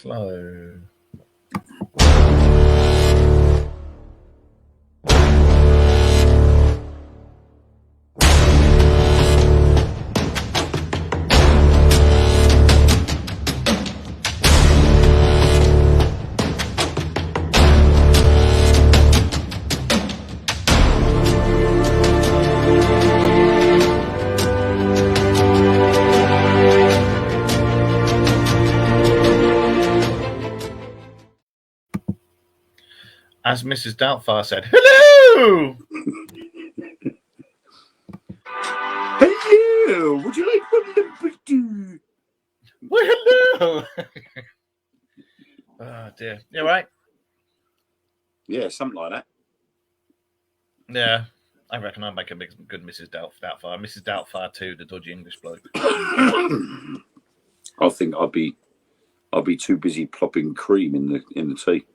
slow. As Mrs. Doubtfire said, hello! Hello! Would you like one number two? Well, hello! Oh, dear. You all right? Yeah, something like that. Yeah. I reckon I'll make a good Mrs. Doubtfire. Mrs. Doubtfire too, the dodgy English bloke. I think I'll be too busy plopping cream in the tea.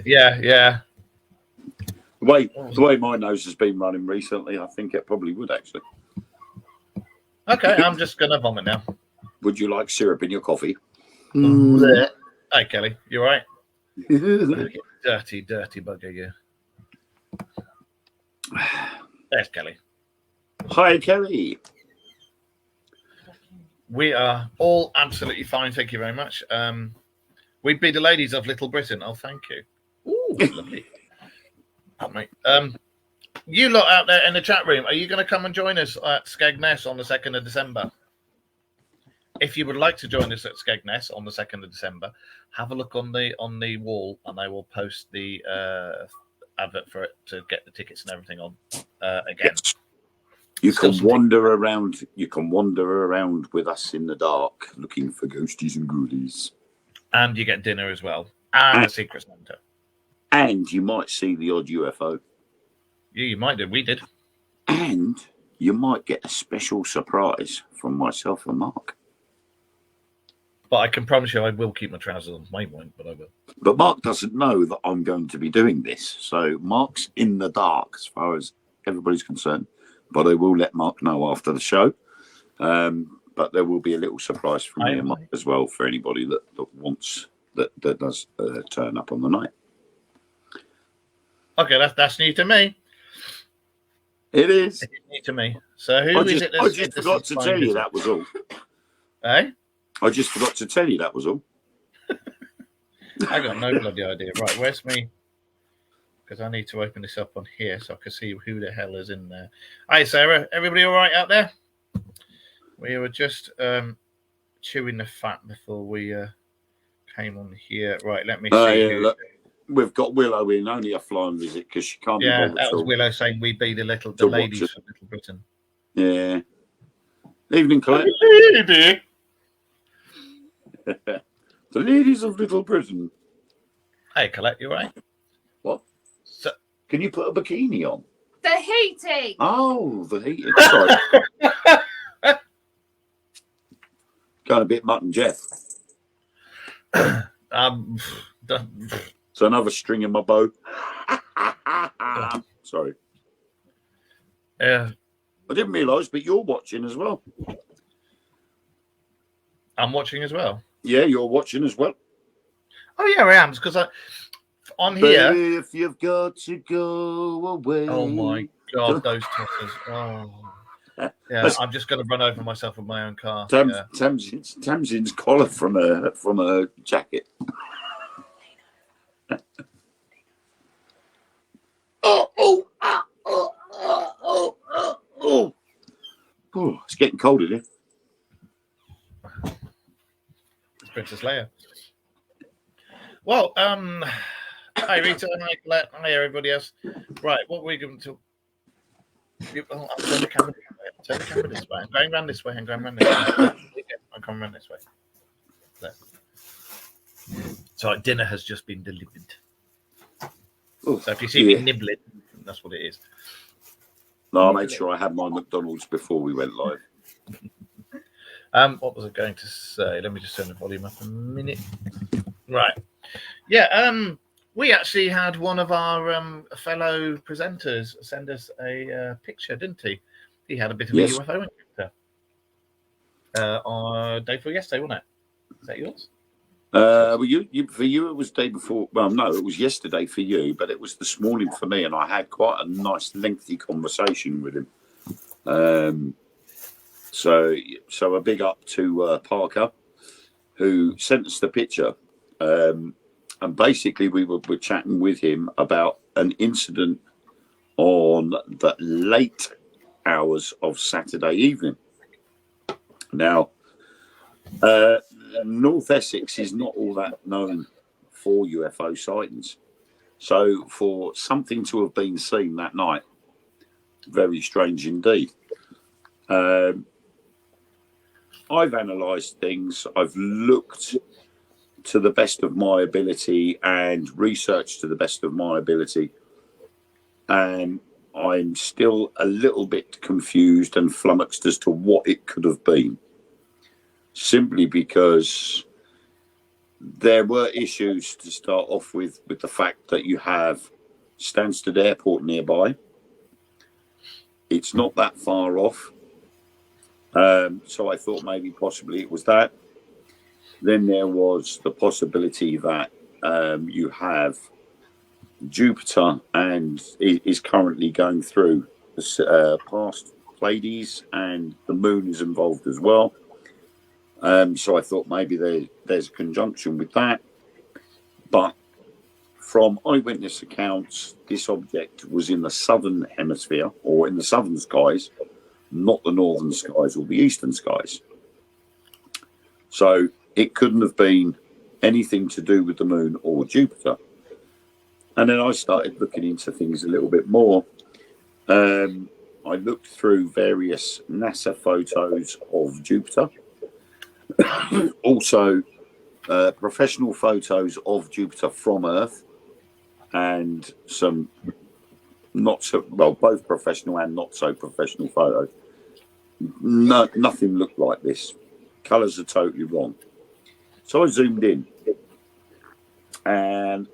Yeah. The way my nose has been running recently, I think it probably would actually. Okay, I'm just gonna vomit now. Would you like syrup in your coffee? Hey, Kelly, you all right? Dirty bugger, you. There's Kelly. Hi, Kelly. We are all absolutely fine, thank you very much. We'd be the ladies of Little Britain. Oh, thank you. Ooh, lovely. Oh, mate. You lot out there in the chat room, are you going to come and join us at Skegness on the 2nd of December? If you would like to join us at Skegness on the 2nd of December, have a look on the wall, and I will post the advert for it to get the tickets and everything on again. Yes. You can wander around. You can wander around with us in the dark, looking for ghosties and ghoulies. And you get dinner as well, and a secret Santa. And you might see the odd UFO. Yeah, you might do. We did. And you might get a special surprise from myself and Mark. But I can promise you I will keep my trousers on. Mine won't, but I will. But Mark doesn't know that I'm going to be doing this. So Mark's in the dark as far as everybody's concerned. But I will let Mark know after the show. But there will be a little surprise from me and Mark as well for anybody that wants, that does turn up on the night. Okay, that's new to me. It is. It's new to me. So who is it? I just forgot to tell you that was all. Eh? I just forgot to tell you that was all. I got no bloody idea. Right, where's me? Because I need to open this up on here so I can see who the hell is in there. Hi, Sarah. Everybody all right out there? We were just chewing the fat before we came on here. Right, let me see. Look, we've got Willow in, only a flying visit because she can't be bothered. That was Willow saying we'd be the ladies from Little Britain. Yeah. Evening, Colette. Lady. The ladies of Little Britain. Hey, Colette, you all right? What? So, can you put a bikini on? The heating. Oh, the heating. Sorry. Going a bit Mutton Jeff. So another string in my bow. Sorry. Yeah. I didn't realise, but you're watching as well. I'm watching as well. Yeah, you're watching as well. Oh yeah, I am, because on here. If you've got to go away. Oh my God, those tossers! Oh, yeah. I'm just going to run over myself with my own car. Tamsin's collar from a jacket. Oh, it's getting cold in here. It's Princess Leia. Well, hi Rita, hi Colette, hi everybody else. Right, what we're going to. I'll turn the camera this way. I'm going around this way. I'm coming around this way. There. So dinner has just been delivered. Ooh, so if you see me nibbling, that's what it is. No, I made sure I had my McDonald's before we went live. What was I going to say? Let me just turn the volume up a minute. Right. Yeah, we actually had one of our fellow presenters send us a picture, didn't he? He had a bit of a UFO encounter. on day before yesterday, wasn't it? Is that yours? Well, for you, it was day before. Well, no, it was yesterday for you, but it was this morning for me, and I had quite a nice, lengthy conversation with him. So a big up to Parker, who sent us the picture, and basically we were chatting with him about an incident on the late hours of Saturday evening. Now, North Essex is not all that known for UFO sightings. So for something to have been seen that night, very strange indeed. I've analysed things. I've looked to the best of my ability and researched to the best of my ability. And I'm still a little bit confused and flummoxed as to what it could have been. Simply because there were issues to start off with the fact that you have Stansted Airport nearby. It's not that far off. So I thought maybe possibly it was that. Then there was the possibility that you have Jupiter and is currently going through past Pleiades, and the moon is involved as well. So I thought maybe there's a conjunction with that. But from eyewitness accounts, this object was in the southern hemisphere, or in the southern skies, not the northern skies or the eastern skies. So it couldn't have been anything to do with the moon or Jupiter. And then I started looking into things a little bit more. I looked through various NASA photos of Jupiter. Also, professional photos of Jupiter from Earth, and some not so well, both professional and not so professional photos. Nothing looked like this. Colours are totally wrong. So I zoomed in, and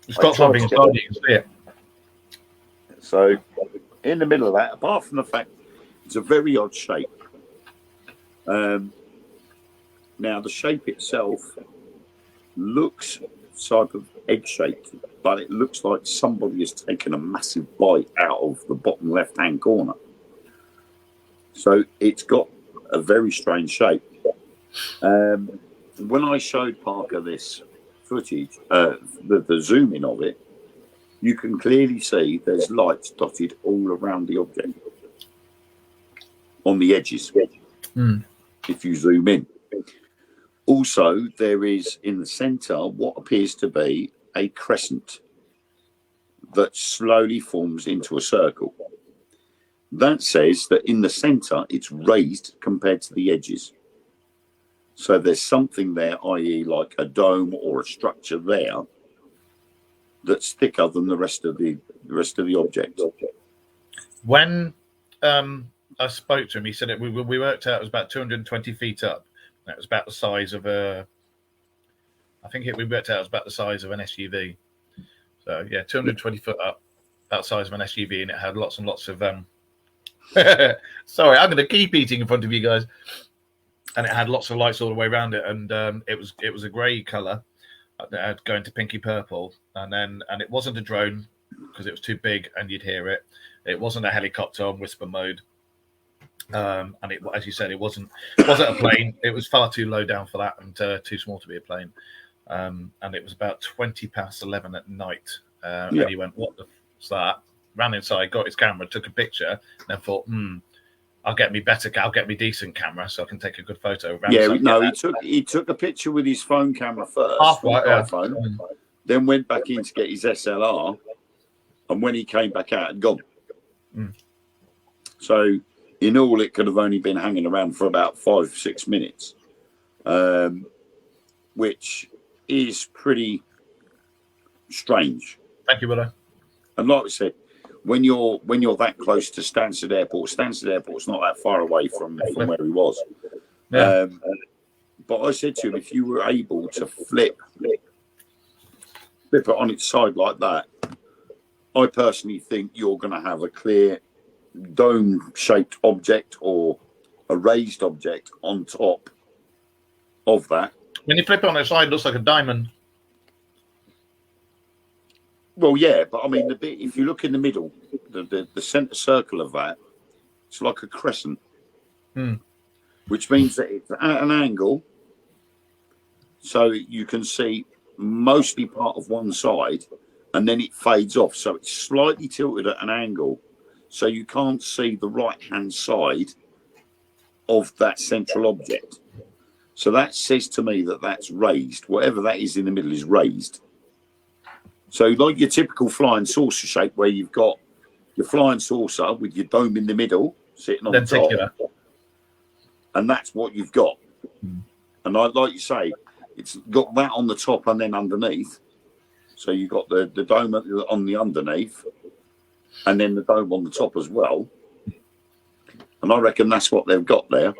it's got something inside, you can see it. So, in the middle of that, apart from the fact it's a very odd shape. Now, the shape itself looks type of egg-shaped, but it looks like somebody has taken a massive bite out of the bottom left-hand corner. So it's got a very strange shape. When I showed Parker this footage, the zoom in of it, you can clearly see there's lights dotted all around the object on the edges. If you zoom in. Also, there is in the center what appears to be a crescent that slowly forms into a circle. That says that in the center it's raised compared to the edges. So there's something there, i.e. like a dome or a structure there, that's thicker than the rest of the object. When I spoke to him, he said we worked out it was about 220 feet up. That was about the size of we worked out it was about the size of an SUV. So yeah, 220 foot up, about the size of an SUV, and it had lots and lots of sorry, I'm going to keep eating in front of you guys. And it had lots of lights all the way around it, and it was a grey colour, going to pinky purple, and it wasn't a drone because it was too big and you'd hear it. It wasn't a helicopter on whisper mode. And it, as you said, it wasn't a plane. It was far too low down for that, and too small to be a plane. And it was about 11:20 at night. And he went, "What the f***'s that?" Ran inside, got his camera, took a picture, and then thought, I'll get me decent camera so I can take a good photo. He took a picture with his phone camera first, iPhone, then went back in to get his SLR, and when he came back out, it had gone. So in all, it could have only been hanging around for about 5-6 minutes, which is pretty strange. Thank you, Willow. And like we said, when you're that close to Stansted Airport's not that far away from where he was. Yeah. But I said to him, if you were able to flip it on its side like that, I personally think you're going to have a clear dome-shaped object or a raised object on top of that. When you flip it on its side, it looks like a diamond. Well, yeah, but I mean, the bit, if you look in the middle, the centre circle of that, it's like a crescent, which means that it's at an angle, so you can see mostly part of one side, and then it fades off. So it's slightly tilted at an angle, so you can't see the right-hand side of that central object. So that says to me that that's raised. Whatever that is in the middle is raised. So like your typical flying saucer shape, where you've got your flying saucer with your dome in the middle, sitting on the top, and that's what you've got. And like you say, it's got that on the top and then underneath. So you've got the dome on the underneath, and then the dome on the top as well. And I reckon that's what they've got there.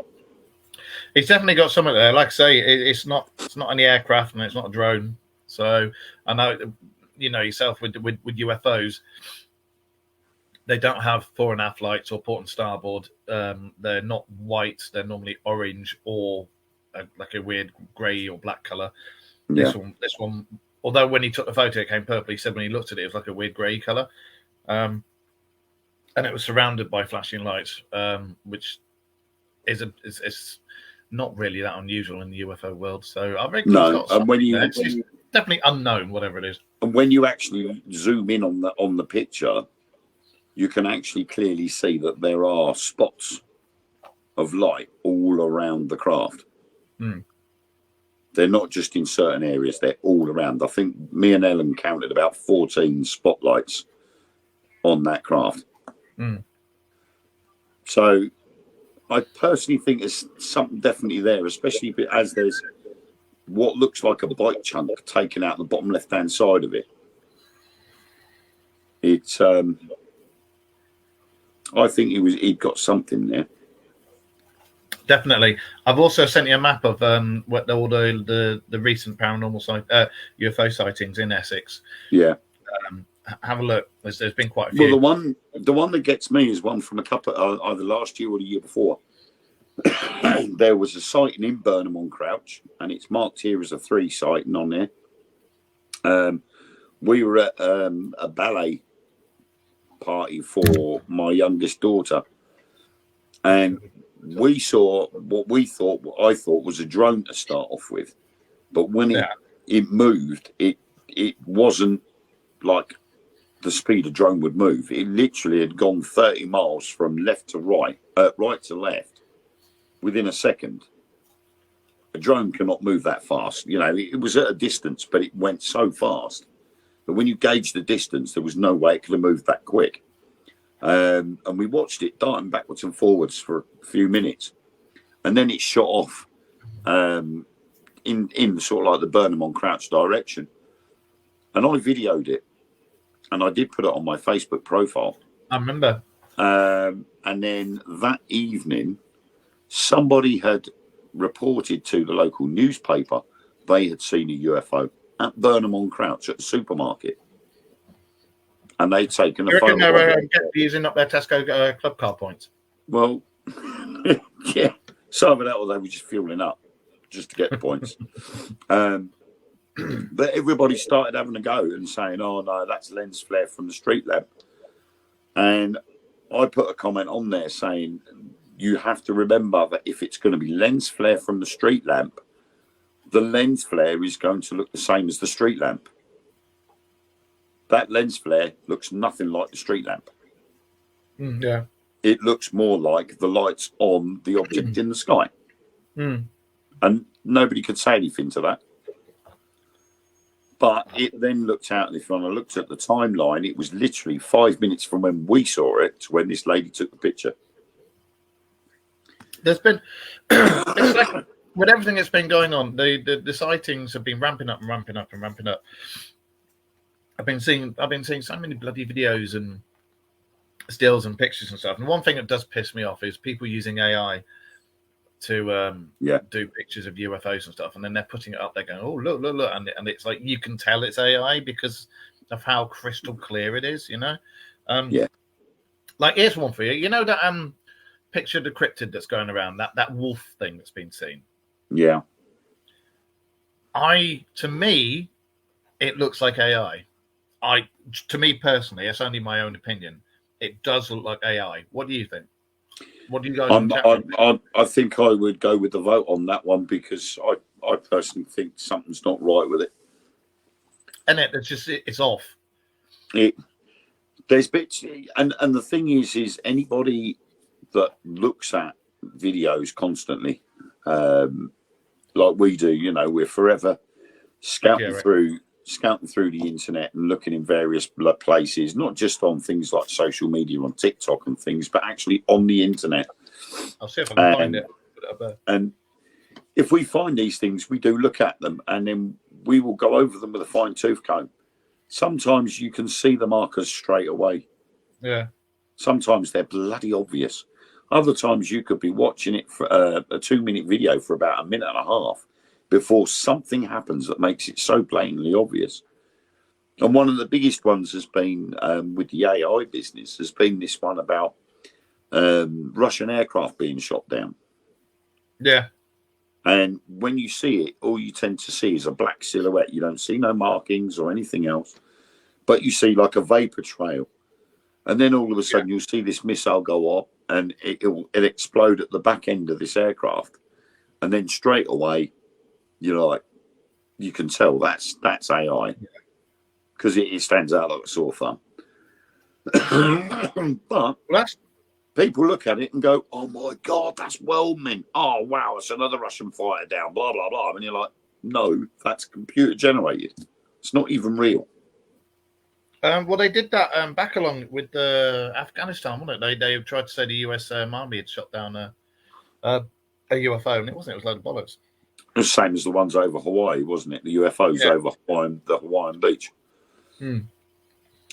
It's definitely got something there. Like I say, it's not any aircraft and it's not a drone. So I know, you know yourself with UFOs, they don't have fore and aft lights or port and starboard. They're not white. They're normally orange or like a weird grey or black color. Yeah. This one. Although when he took the photo, it came purple. He said when he looked at it, it was like a weird grey color, and it was surrounded by flashing lights, which is not really that unusual in the UFO world. So I reckon no, and it's definitely unknown, whatever it is. And when you actually zoom in on the picture, you can actually clearly see that there are spots of light all around the craft. They're not just in certain areas, they're all around. I think me and Ellen counted about 14 spotlights on that craft. So I personally think there's something definitely there, especially as there's what looks like a bike chunk taken out the bottom left-hand side of it. It's I think he'd got something there. Definitely. I've also sent you a map of what all the recent paranormal UFO sightings in Essex. Yeah. Have a look. There's been quite a few. Well, the one that gets me is one from a couple either last year or the year before. There was a sighting in Burnham on Crouch, and it's marked here as a 3 sighting on there. We were at a ballet party for my youngest daughter, and we saw what I thought was a drone to start off with, but when it moved, it wasn't like the speed a drone would move. It literally had gone 30 miles from left to right, right to left, within a second. A drone cannot move that fast. You know, it was at a distance, but it went so fast. But when you gauge the distance, there was no way it could have moved that quick. And we watched it darting backwards and forwards for a few minutes. And then it shot off in sort of like the Burnham on Crouch direction. And I videoed it. And I did put it on my Facebook profile. I remember. And then that evening, somebody had reported to the local newspaper they had seen a UFO at Burnham on Crouch at the supermarket. And they'd taken a photo. They're using up their Tesco club card points. Well, yeah. Some of that, or they were just fueling up just to get the points. But everybody started having a go and saying, oh, no, that's lens flare from the street lamp. And I put a comment on there saying, you have to remember that if it's going to be lens flare from the street lamp, the lens flare is going to look the same as the street lamp. That lens flare looks nothing like the street lamp. Yeah. It looks more like the lights on the object in the sky. And nobody could say anything to that. But it then looked out, and if I looked at the timeline, it was literally 5 minutes from when we saw it to when this lady took the picture. There's been, it's like with everything that's been going on, the sightings have been ramping up and ramping up and ramping up. I've been seeing so many bloody videos and stills and pictures and stuff. And one thing that does piss me off is people using AI to do pictures of UFOs and stuff, and then they're putting it up there going, oh, look, and it's like you can tell it's AI because of how crystal clear it is, you know. Like, here's one for you. You know that picture of the cryptid that's going around, that wolf thing that's been seen? Yeah. To me, it looks like AI. To me personally, it's only my own opinion. It does look like AI. What do you think? What do you guys think? I think I would go with the vote on that one because I personally think something's not right with it. And it's off. There's bits, and the thing is anybody that looks at videos constantly, like we do, you know, we're forever scouting through the internet and looking in various places, not just on things like social media on TikTok and things, but actually on the internet. I'll see if I can find it. And if we find these things, we do look at them, and then we will go over them with a fine-tooth comb. Sometimes you can see the markers straight away. Yeah. Sometimes they're bloody obvious. Other times you could be watching it for a 2-minute video for about a minute and a half before something happens that makes it so blatantly obvious. And one of the biggest ones has been with the AI business, has been this one about Russian aircraft being shot down. Yeah. And when you see it, all you tend to see is a black silhouette. You don't see no markings or anything else, but you see like a vapor trail. And then all of a sudden you'll see this missile go up and it'll explode at the back end of this aircraft. And then straight away, you can tell that's AI because it stands out like a sore thumb. But people look at it and go, "Oh my God, that's Wellman. Oh wow, it's another Russian fighter down." Blah blah blah. And you're like, "No, that's computer generated. It's not even real." Well, they did that back along with Afghanistan, wasn't it? They tried to say the US Army had shot down a UFO, and it wasn't. It was a load of bollocks. It was the same as the ones over Hawaii, wasn't it? The UFOs over the Hawaiian beach.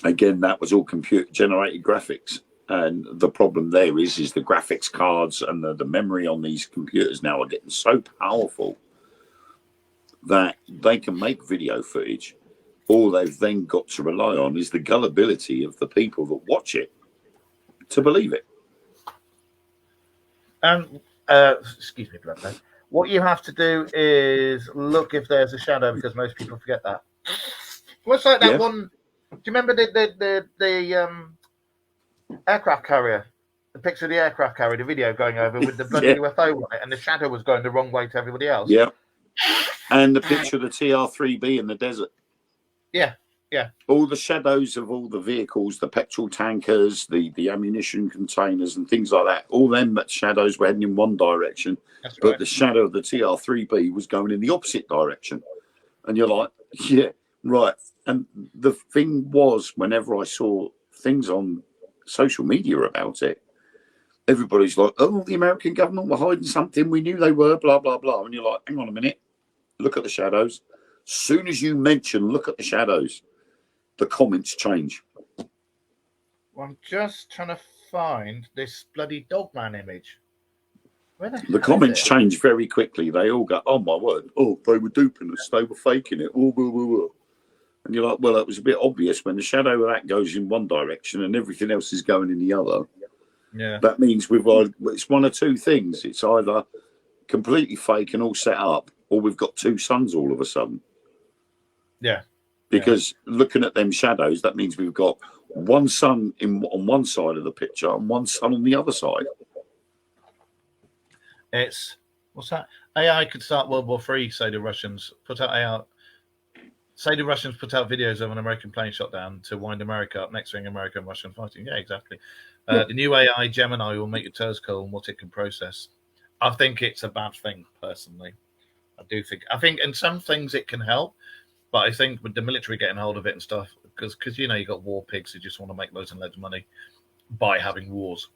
Again, that was all computer generated graphics. And the problem there is the graphics cards and the memory on these computers now are getting so powerful that they can make video footage. All they've then got to rely on is the gullibility of the people that watch it to believe it. Excuse me, Bloodline. What you have to do is look if there's a shadow, because most people forget that. What's like that one? Do you remember the aircraft carrier? The picture of the aircraft carrier, the video going over with the bloody UFO on it, and the shadow was going the wrong way to everybody else. Yeah. And the picture of the TR-3B in the desert. Yeah, yeah. All the shadows of all the vehicles, the petrol tankers, the ammunition containers and things like that, all them shadows were heading in one direction. That's right. But the shadow of the TR-3B was going in the opposite direction. And you're like, yeah, right. And the thing was, whenever I saw things on social media about it, everybody's like, oh, the American government were hiding something. We knew they were, blah, blah, blah. And you're like, hang on a minute. Look at the shadows. Soon as you mention, look at the shadows, the comments change. Well, I'm just trying to find this bloody Dogman image. Where the comments change very quickly. They all go, oh my word, oh, they were duping us, they were faking it. Oh, blah, blah, blah. And you're like, well, it was a bit obvious when the shadow of that goes in one direction and everything else is going in the other. Yeah. That means it's one of two things. It's either completely fake and all set up, or we've got two suns all of a sudden. Yeah. Because looking at them shadows, that means we've got one sun on one side of the picture and one sun on the other side. It's, what's that? AI could start World War III, say the Russians. Say the Russians put out videos of an American plane shot down to wind America up, next thing America and Russian fighting. Yeah, exactly. The new AI Gemini will make your toes curl and what it can process. I think it's a bad thing, personally. I think in some things it can help, but I think with the military getting hold of it and stuff, because you got war pigs who just want to make loads and loads of money by having wars.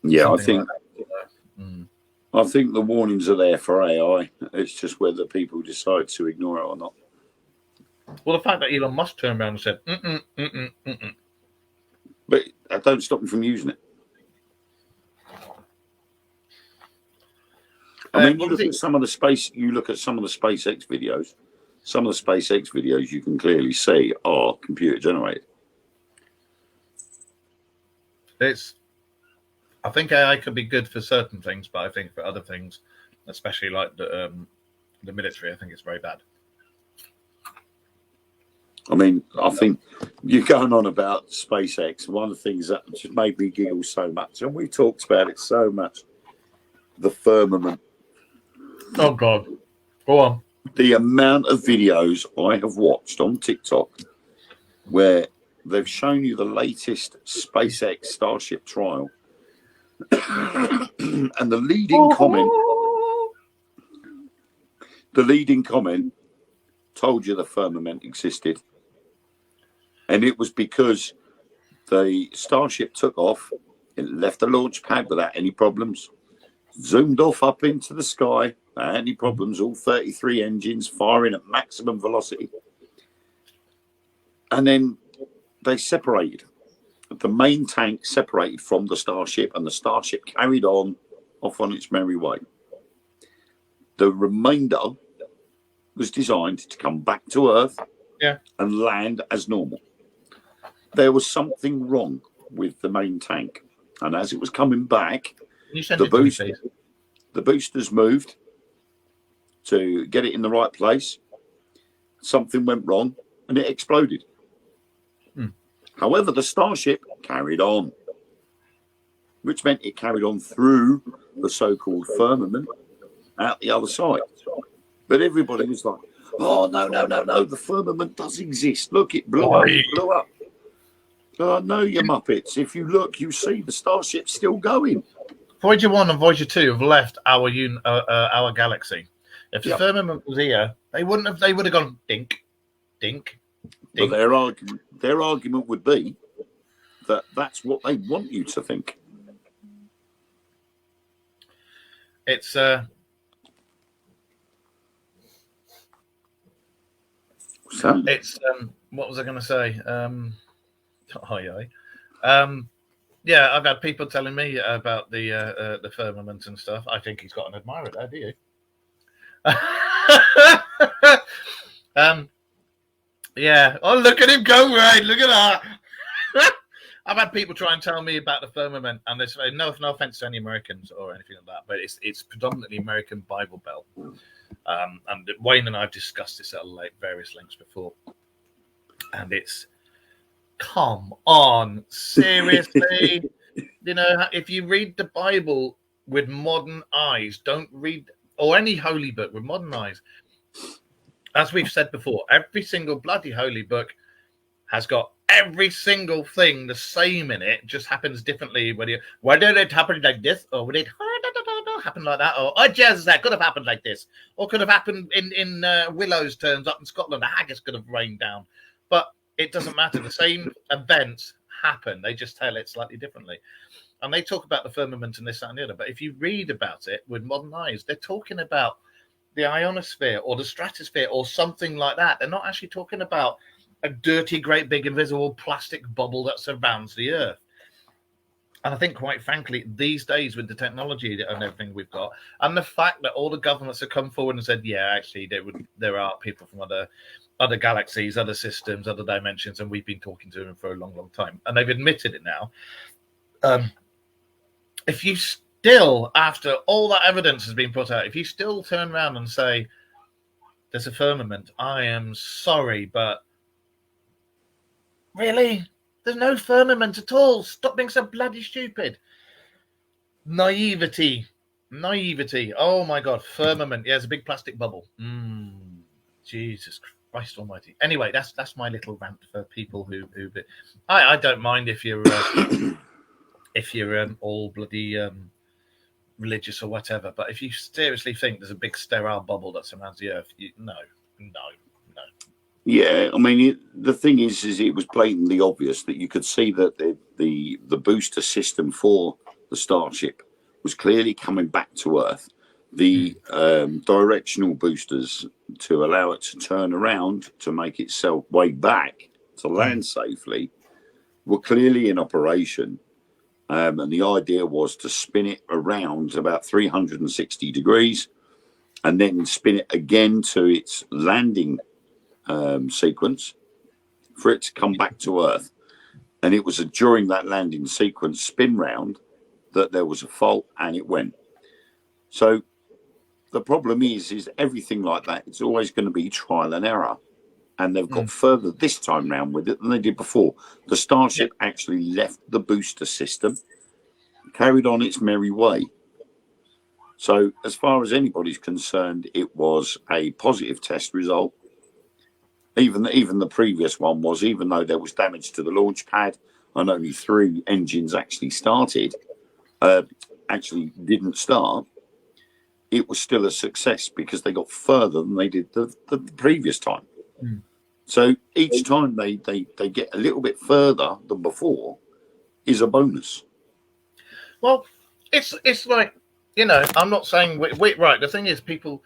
Yeah, I think the warnings are there for AI. It's just whether people decide to ignore it or not. Well, the fact that Elon Musk turned around and said, But that don't stop me from using it. I mean, you look at some of the SpaceX videos. Some of the SpaceX videos you can clearly see are computer generated. I think AI could be good for certain things, but I think for other things, especially like the military, I think it's very bad. I mean, I think you're going on about SpaceX. One of the things that just made me giggle so much, and we talked about it so much, the firmament. Oh, God. Go on. The amount of videos I have watched on TikTok where they've shown you the latest SpaceX Starship trial, and the leading comment told you the firmament existed. And it was because the Starship took off, it left the launch pad without any problems, zoomed off up into the sky without any problems, all 33 engines firing at maximum velocity. And then they separated. The main tank separated from the Starship, and the Starship carried on off on its merry way. The remainder was designed to come back to Earth and land as normal. There was something wrong with the main tank, and as it was coming back, the boosters moved to get it in the right place. Something went wrong, and it exploded. However, the Starship carried on, which meant it carried on through the so-called firmament out the other side. But everybody was like, oh, no, the firmament does exist. Look, it blew up. Oh, no, you muppets. If you look, you see the Starship's still going. Voyager 1 and Voyager 2 have left our galaxy. If the firmament was here, they would have gone dink, dink, dink. But their argument would be that that's what they want you to think. It's what was I going to say? Yeah, I've had people telling me about the firmament and stuff. I think he's got an admirer there, do you? Yeah. Oh, look at him go, right. Look at that. I've had people try and tell me about the firmament, and there's no offense to any Americans or anything like that, but it's predominantly American Bible Belt. And Wayne and I have discussed this at various lengths before. And it's, come on, seriously? You know, if you read the Bible with modern eyes, don't read, or any holy book with modern eyes. As we've said before, every single bloody holy book has got every single thing the same in it, just happens differently. Why did it happen like this? Or would it happen like that? Or, oh, Jesus, that could have happened like this. Or could have happened in Willow's terms up in Scotland. A haggis could have rained down. But it doesn't matter. The same events happen. They just tell it slightly differently. And they talk about the firmament and this, that, and the other. But if you read about it with modern eyes, they're talking about the ionosphere or the stratosphere or something like that. They're not actually talking about a dirty, great, big, invisible plastic bubble that surrounds the Earth. And I think, quite frankly, these days with the technology and everything we've got, and the fact that all the governments have come forward and said, yeah, actually, there are people from other galaxies, other systems, other dimensions, and we've been talking to them for a long, long time. And they've admitted it now. If you still, after all that evidence has been put out, if you still turn around and say, there's a firmament, I am sorry, but really? There's no firmament at all. Stop being so bloody stupid. Naivety. Oh, my God. Firmament. Yeah, it's a big plastic bubble. Jesus Christ almighty. Anyway, that's my little rant for people who I don't mind if you're all bloody religious or whatever, but if you seriously think there's a big sterile bubble that surrounds the Earth, no. Yeah, I mean, the thing is it was blatantly obvious that you could see that the booster system for the Starship was clearly coming back to Earth. The directional boosters to allow it to turn around to make itself way back to land safely were clearly in operation. And the idea was to spin it around about 360 degrees and then spin it again to its landing sequence for it to come back to Earth. And it was during that landing sequence spin round that there was a fault and it went. So the problem is everything like that, it's always going to be trial and error. And they've got further this time round with it than they did before. The Starship actually left the booster system, carried on its merry way. So as far as anybody's concerned, it was a positive test result. Even the previous one was, even though there was damage to the launch pad and only 3 engines actually didn't start, it was still a success because they got further than they did the previous time. So each time they get a little bit further than before is a bonus. Well, it's like, you know, I'm not saying right. The thing is, people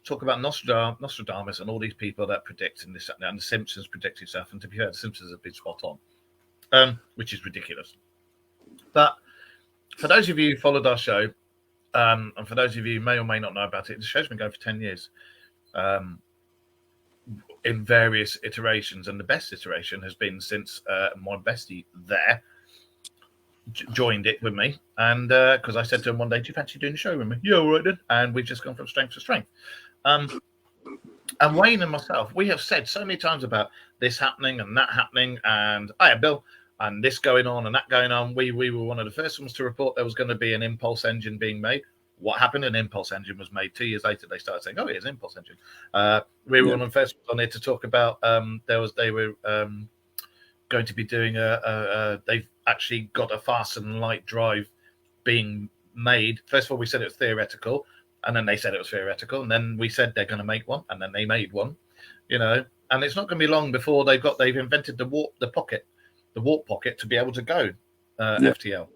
talk about Nostradamus and all these people that predict and this and the Simpsons predicted stuff. And to be fair, the Simpsons have been spot on, which is ridiculous. But for those of you who followed our show, and for those of you who may or may not know about it, the show's been going for 10 years. In various iterations, and the best iteration has been since my bestie there joined it with me, and because I said to him one day, "Do you fancy doing a show with me?" "Yeah, all right then." And we've just gone from strength to strength. And Wayne and myself, we have said so many times about this happening and that happening, and Bill, and this going on and that going on. We were one of the first ones to report there was going to be an impulse engine being made. What happened? An impulse engine was made. 2 years later, they started saying, "Oh, it's an impulse engine." We were one of the first on there to talk about. They were going to be doing they've actually got a faster than light drive being made. First of all, we said it was theoretical, and then they said it was theoretical, and then we said they're going to make one, and then they made one. You know, and it's not going to be long before they've invented the warp pocket to be able to go FTL.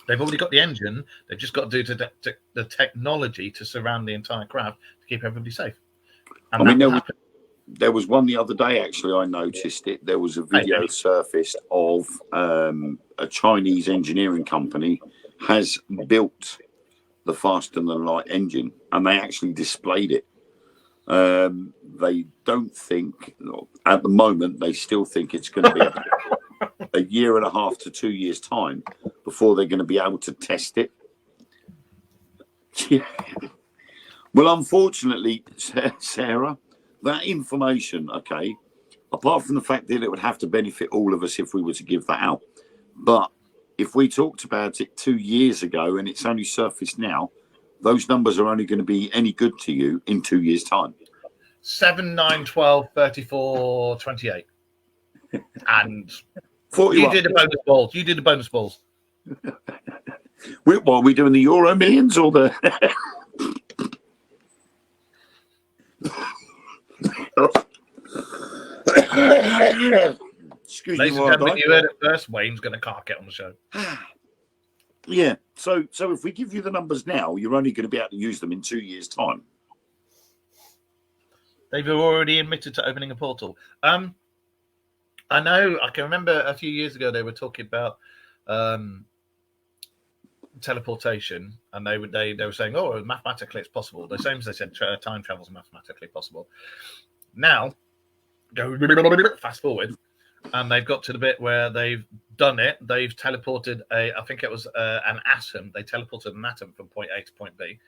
They've already got the engine. They've just got to do the technology to surround the entire craft to keep everybody safe. And I mean, there was one the other day, actually, I noticed it. There was a video surfaced of a Chinese engineering company has built the faster than light engine, and they actually displayed it. They don't think, at the moment, they still think it's going to be a year and a half to 2 years' time before they're going to be able to test it. Well, unfortunately, Sarah, that information, okay, apart from the fact that it would have to benefit all of us if we were to give that out, but if we talked about it 2 years ago and it's only surfaced now, those numbers are only going to be any good to you in 2 years' time. 7, 9, 12, 34, 28. And 41. You did the bonus balls. What are we doing, the Euro Millions or the... Excuse Ladies me, and gentlemen, you heard it first. Wayne's going to can't get on the show. Yeah, so if we give you the numbers now, you're only going to be able to use them in 2 years' time. They've already admitted to opening a portal. I know. I can remember a few years ago they were talking about teleportation, and they were saying, "Oh, mathematically it's possible." The same as they said, time travel is mathematically possible. Now, go fast forward, and they've got to the bit where they've done it. They've teleported I think it was an atom. They teleported an atom from point A to point B.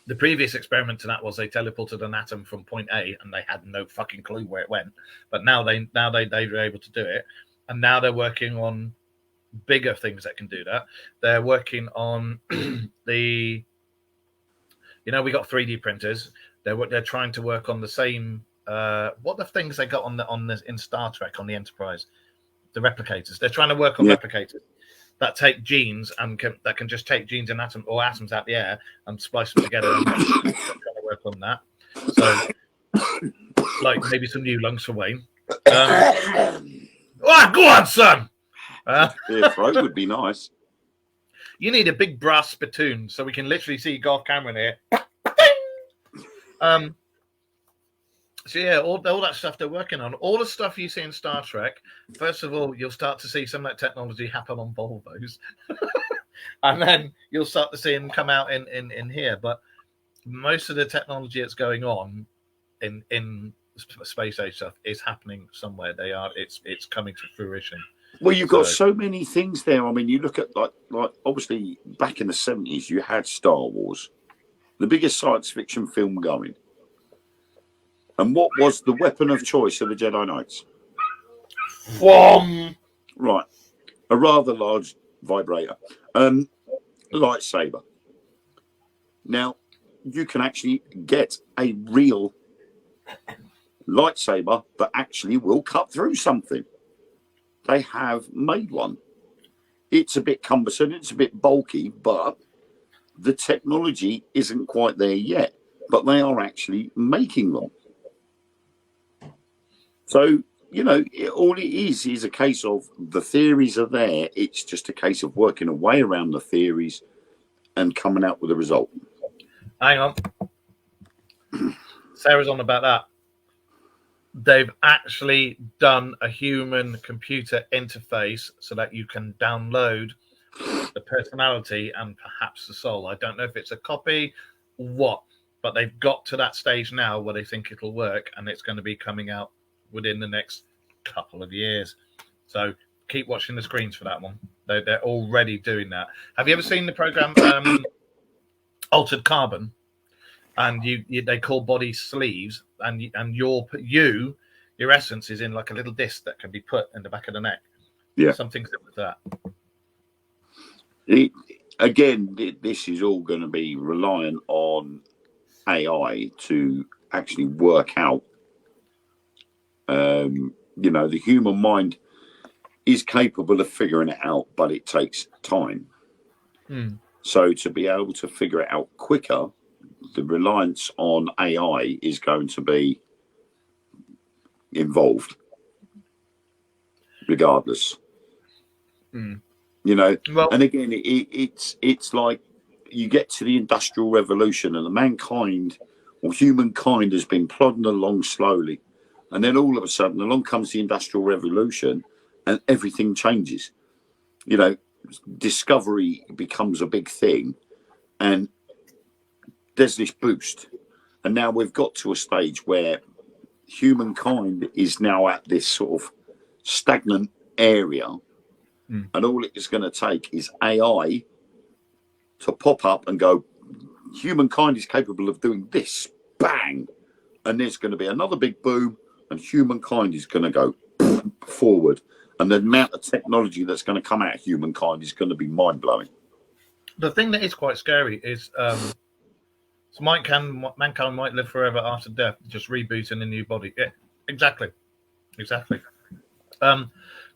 The previous experiment to that was they teleported an atom from point A, and they had no fucking clue where it went. But now they were able to do it, and now they're working on bigger things that can do that. They're working on we got 3D printers. They're trying to work on the same what the things they got on in Star Trek on the Enterprise, the replicators. They're trying to work on replicators that take genes and that can just take genes and atoms out the air and splice them together. And they're trying to work on that. So, like maybe some new lungs for Wayne. Go on, son. Their throat would be nice. You need a big brass spittoon so we can literally see Garth Cameron here. So yeah, all that stuff they're working on, all the stuff you see in Star Trek. First of all, you'll start to see some of that technology happen on Volvos, and then you'll start to see them come out in here. But most of the technology that's going on in space age stuff is happening somewhere. It's coming to fruition. Well, you've got so many things there. I mean, you look at like obviously back in the 70s, you had Star Wars, the biggest science fiction film going. And what was the weapon of choice of the Jedi Knights? Right, a rather large vibrator, lightsaber. Now, you can actually get a real lightsaber that actually will cut through something. They have made one. It's a bit cumbersome, it's a bit bulky, but the technology isn't quite there yet. But they are actually making them. So, you know, all it is a case of the theories are there. It's just a case of working a way around the theories and coming out with a result. Hang on. Sarah's on about that. They've actually done a human computer interface so that you can download the personality and perhaps the soul. I don't know if it's a copy or what, but they've got to that stage now where they think it'll work, and it's going to be coming out within the next couple of years. So keep watching the screens for that one. They're already doing that. Have you ever seen the program Altered Carbon? And they call body sleeves, and your essence is in like a little disc that can be put in the back of the neck. Yeah, something similar to that. Again, this is all going to be reliant on AI to actually work out. You know, the human mind is capable of figuring it out, but it takes time. So to be able to figure it out quicker, the reliance on AI is going to be involved, regardless. You know, well, and again, it's like you get to the Industrial Revolution, and the mankind or humankind has been plodding along slowly, and then all of a sudden, along comes the Industrial Revolution, and everything changes. You know, discovery becomes a big thing, and there's this boost, and now we've got to a stage where humankind is now at this sort of stagnant area, and all it is going to take is AI to pop up and go, humankind is capable of doing this, bang, and there's going to be another big boom, and humankind is going to go forward, and the amount of technology that's going to come out of humankind is going to be mind-blowing. The thing that is quite scary is so mankind might live forever after death, just rebooting a new body. Yeah, exactly.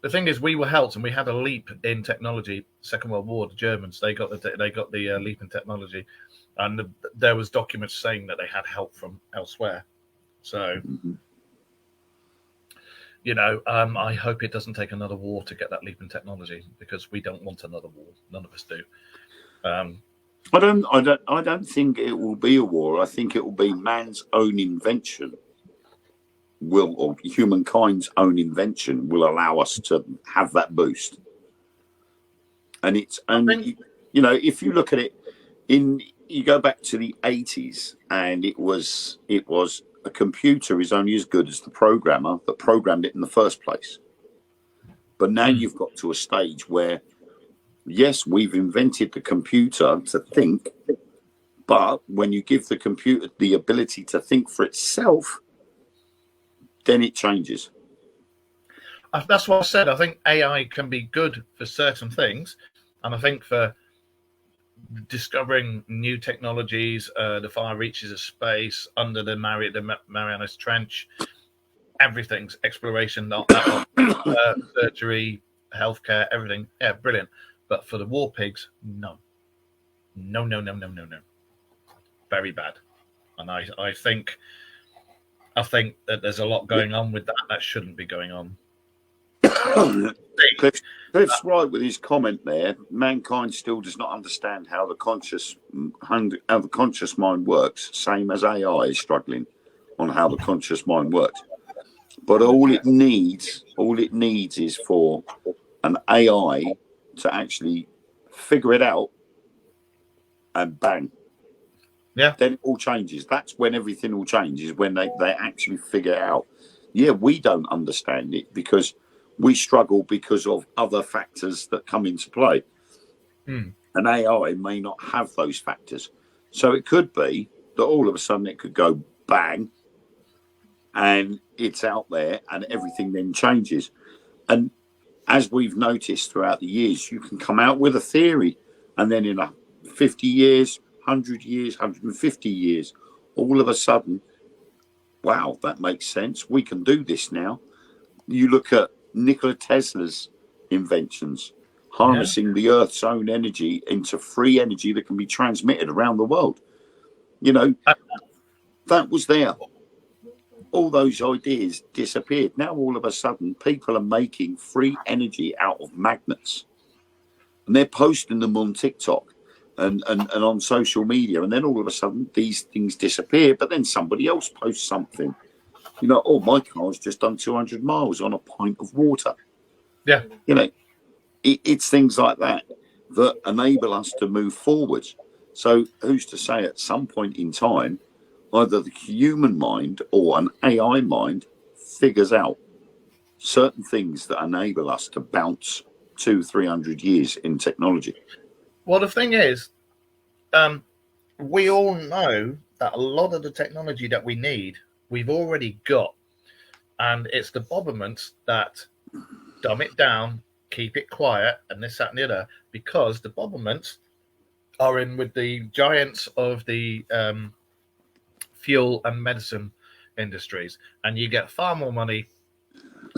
The thing is, we were helped, and we had a leap in technology. Second World War, the Germans they got the leap in technology, and there was documents saying that they had help from elsewhere. So, you know, I hope it doesn't take another war to get that leap in technology, because we don't want another war. None of us do. I don't think it will be a war. I think it will be man's own invention or humankind's own invention will allow us to have that boost. And you know, if you look at it you go back to the 80s, and it was a computer is only as good as the programmer that programmed it in the first place. But now you've got to a stage where, yes, we've invented the computer to think, but when you give the computer the ability to think for itself, then it changes. That's what I said. I think AI can be good for certain things, and I think for discovering new technologies, the far reaches of space, under the Marianas Trench, everything's exploration, surgery, healthcare, everything. Yeah, brilliant. But for the war pigs, no. Very bad. And I think that there's a lot going on with that shouldn't be going on. Cliff's right with his comment there. Mankind still does not understand how the conscious mind works, same as AI is struggling on how the conscious mind works. But all it needs is for an AI to actually figure it out, and bang. Yeah. Then it all changes. That's when everything will change, is when they actually figure it out. Yeah, we don't understand it because we struggle because of other factors that come into play. And AI may not have those factors. So it could be that all of a sudden it could go bang and it's out there and everything then changes. And as we've noticed throughout the years, you can come out with a theory and then in 50 years, 100 years, 150 years, all of a sudden, wow, that makes sense. We can do this now. You look at Nikola Tesla's inventions, harnessing the Earth's own energy into free energy that can be transmitted around the world. You know, that was there. All those ideas disappeared. Now, all of a sudden, people are making free energy out of magnets. And they're posting them on TikTok and on social media. And then all of a sudden, these things disappear. But then somebody else posts something. You know, oh, my car's just done 200 miles on a pint of water. Yeah. You know, it's things like that that enable us to move forward. So who's to say at some point in time, either the human mind or an AI mind figures out certain things that enable us to bounce 200-300 years in technology? Well, the thing is, we all know that a lot of the technology that we need, we've already got. And it's the governments that dumb it down, keep it quiet, and this, that, and the other, because the governments are in with the giants of the fuel and medicine industries, and you get far more money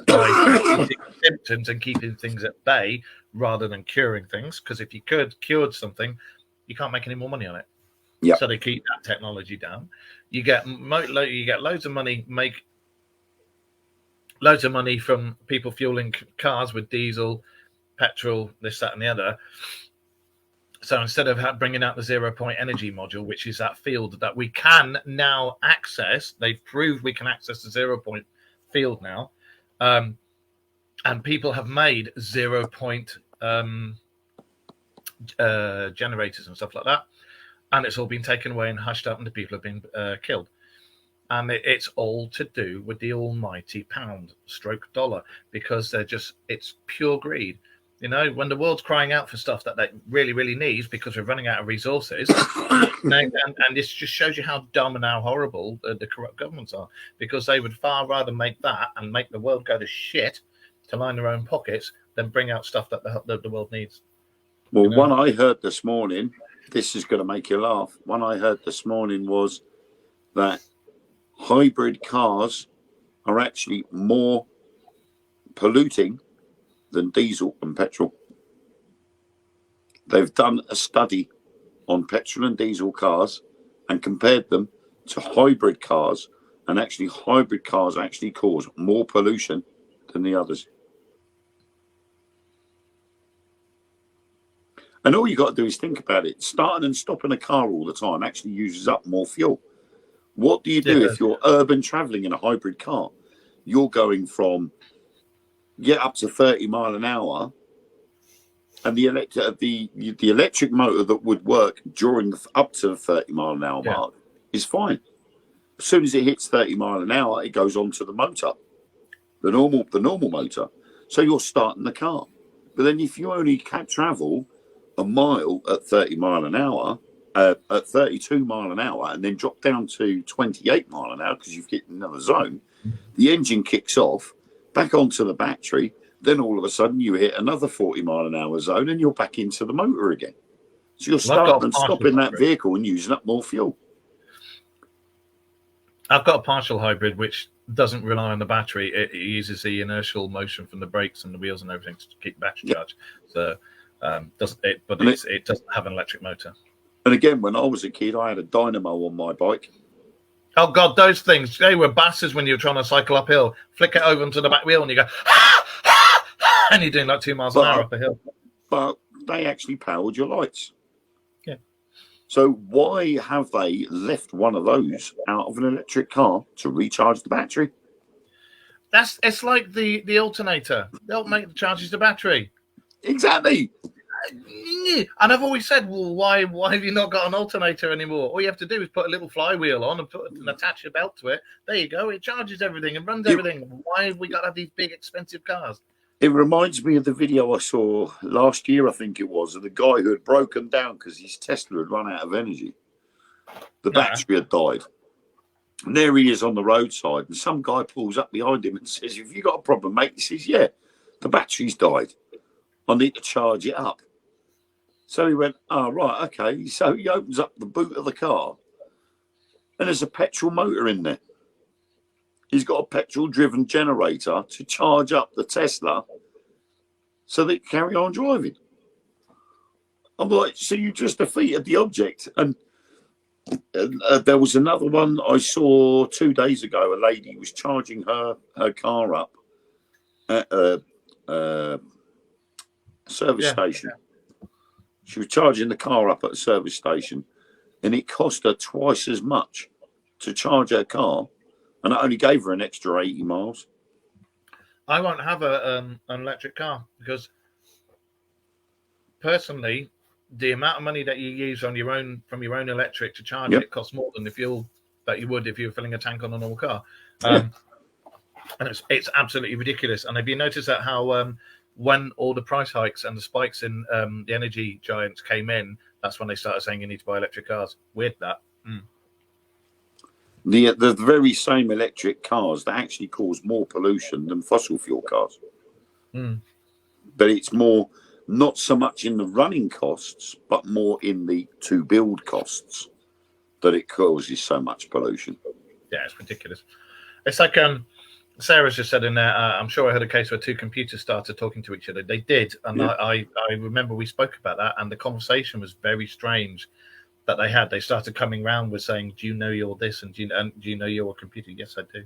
by treating symptoms and keeping things at bay rather than curing things. Because if you cured something, you can't make any more money on it. Yeah. So they keep that technology down. You get loads of money, make loads of money from people fueling cars with diesel, petrol, this, that, and the other. So instead of bringing out the 0 point energy module, which is that field that we can now access, they've proved we can access the 0 point field now. And people have made 0 point generators and stuff like that. And it's all been taken away and hushed up and the people have been killed. And it's all to do with the almighty pound/dollar, because it's pure greed. You know, when the world's crying out for stuff that they really, really need because we're running out of resources, and this just shows you how dumb and how horrible the corrupt governments are, because they would far rather make that and make the world go to shit to line their own pockets than bring out stuff that the world needs. Well, one I heard this morning, this is going to make you laugh. One I heard this morning was that hybrid cars are actually more polluting than diesel and petrol. They've done a study on petrol and diesel cars and compared them to hybrid cars, and actually hybrid cars actually cause more pollution than the others. And all you got to do is think about it. Starting and stopping a car all the time actually uses up more fuel. What do you do if you're urban traveling in a hybrid car? You're going from up to 30 mile an hour, and the electric motor that would work during up to the 30 mile an hour mark is fine. As soon as it hits 30 mile an hour, it goes on to the motor, the normal motor. So you're starting the car. But then if you only can travel a mile at 30 mile an hour, at 32 mile an hour, and then drop down to 28 mile an hour because you've hit another zone, the engine kicks off, back onto the battery, then all of a sudden you hit another 40 mile an hour zone and you're back into the motor again. So you're starting and stopping that vehicle and using up more fuel. I've got a partial hybrid which doesn't rely on the battery. It uses the inertial motion from the brakes and the wheels and everything to keep the battery charged. So it doesn't have an electric motor. And again, when I was a kid, I had a dynamo on my bike. Oh God, those things, they were bastards when you were trying to cycle uphill. Flick it over onto the back wheel and you go, and you're doing like 2 miles an hour up a hill. But they actually powered your lights. Yeah. So why have they left one of those out of an electric car to recharge the battery? It's like the alternator. They'll make the charges the battery. Exactly. And I've always said, well, why have you not got an alternator anymore? All you have to do is put a little flywheel on and attach a belt to it. There you go. It charges everything and runs everything. Why have we got to have these big, expensive cars? It reminds me of the video I saw last year, I think it was, of the guy who had broken down because his Tesla had run out of energy. The battery had died. And there he is on the roadside, and some guy pulls up behind him and says, "Have you got a problem, mate?" He says, "Yeah, the battery's died. I need to charge it up." So he went, "Oh, right, okay." So he opens up the boot of the car, and there's a petrol motor in there. He's got a petrol-driven generator to charge up the Tesla so they can carry on driving. I'm like, so you just defeated the object. And there was another one I saw 2 days ago. A lady was charging her car up at a service station. She was charging the car up at a service station, and it cost her twice as much to charge her car, and it only gave her an extra 80 miles. I won't have an electric car because, personally, the amount of money that you use on your own from your own electric to charge it costs more than the fuel that you would if you were filling a tank on a normal car. And it's absolutely ridiculous. And have you noticed that how when all the price hikes and the spikes in the energy giants came in, that's when they started saying you need to buy electric cars? Weird that. The very same electric cars that actually cause more pollution than fossil fuel cars. But it's more, not so much in the running costs, but more in the to build costs that it causes so much pollution. Yeah, it's ridiculous. It's like Sarah's just said in there, I'm sure I heard a case where two computers started talking to each other. They did. And I remember we spoke about that, and the conversation was very strange that they had. They started coming around with saying, "Do you know you're this? And do you know you're a computer?" "Yes, I do."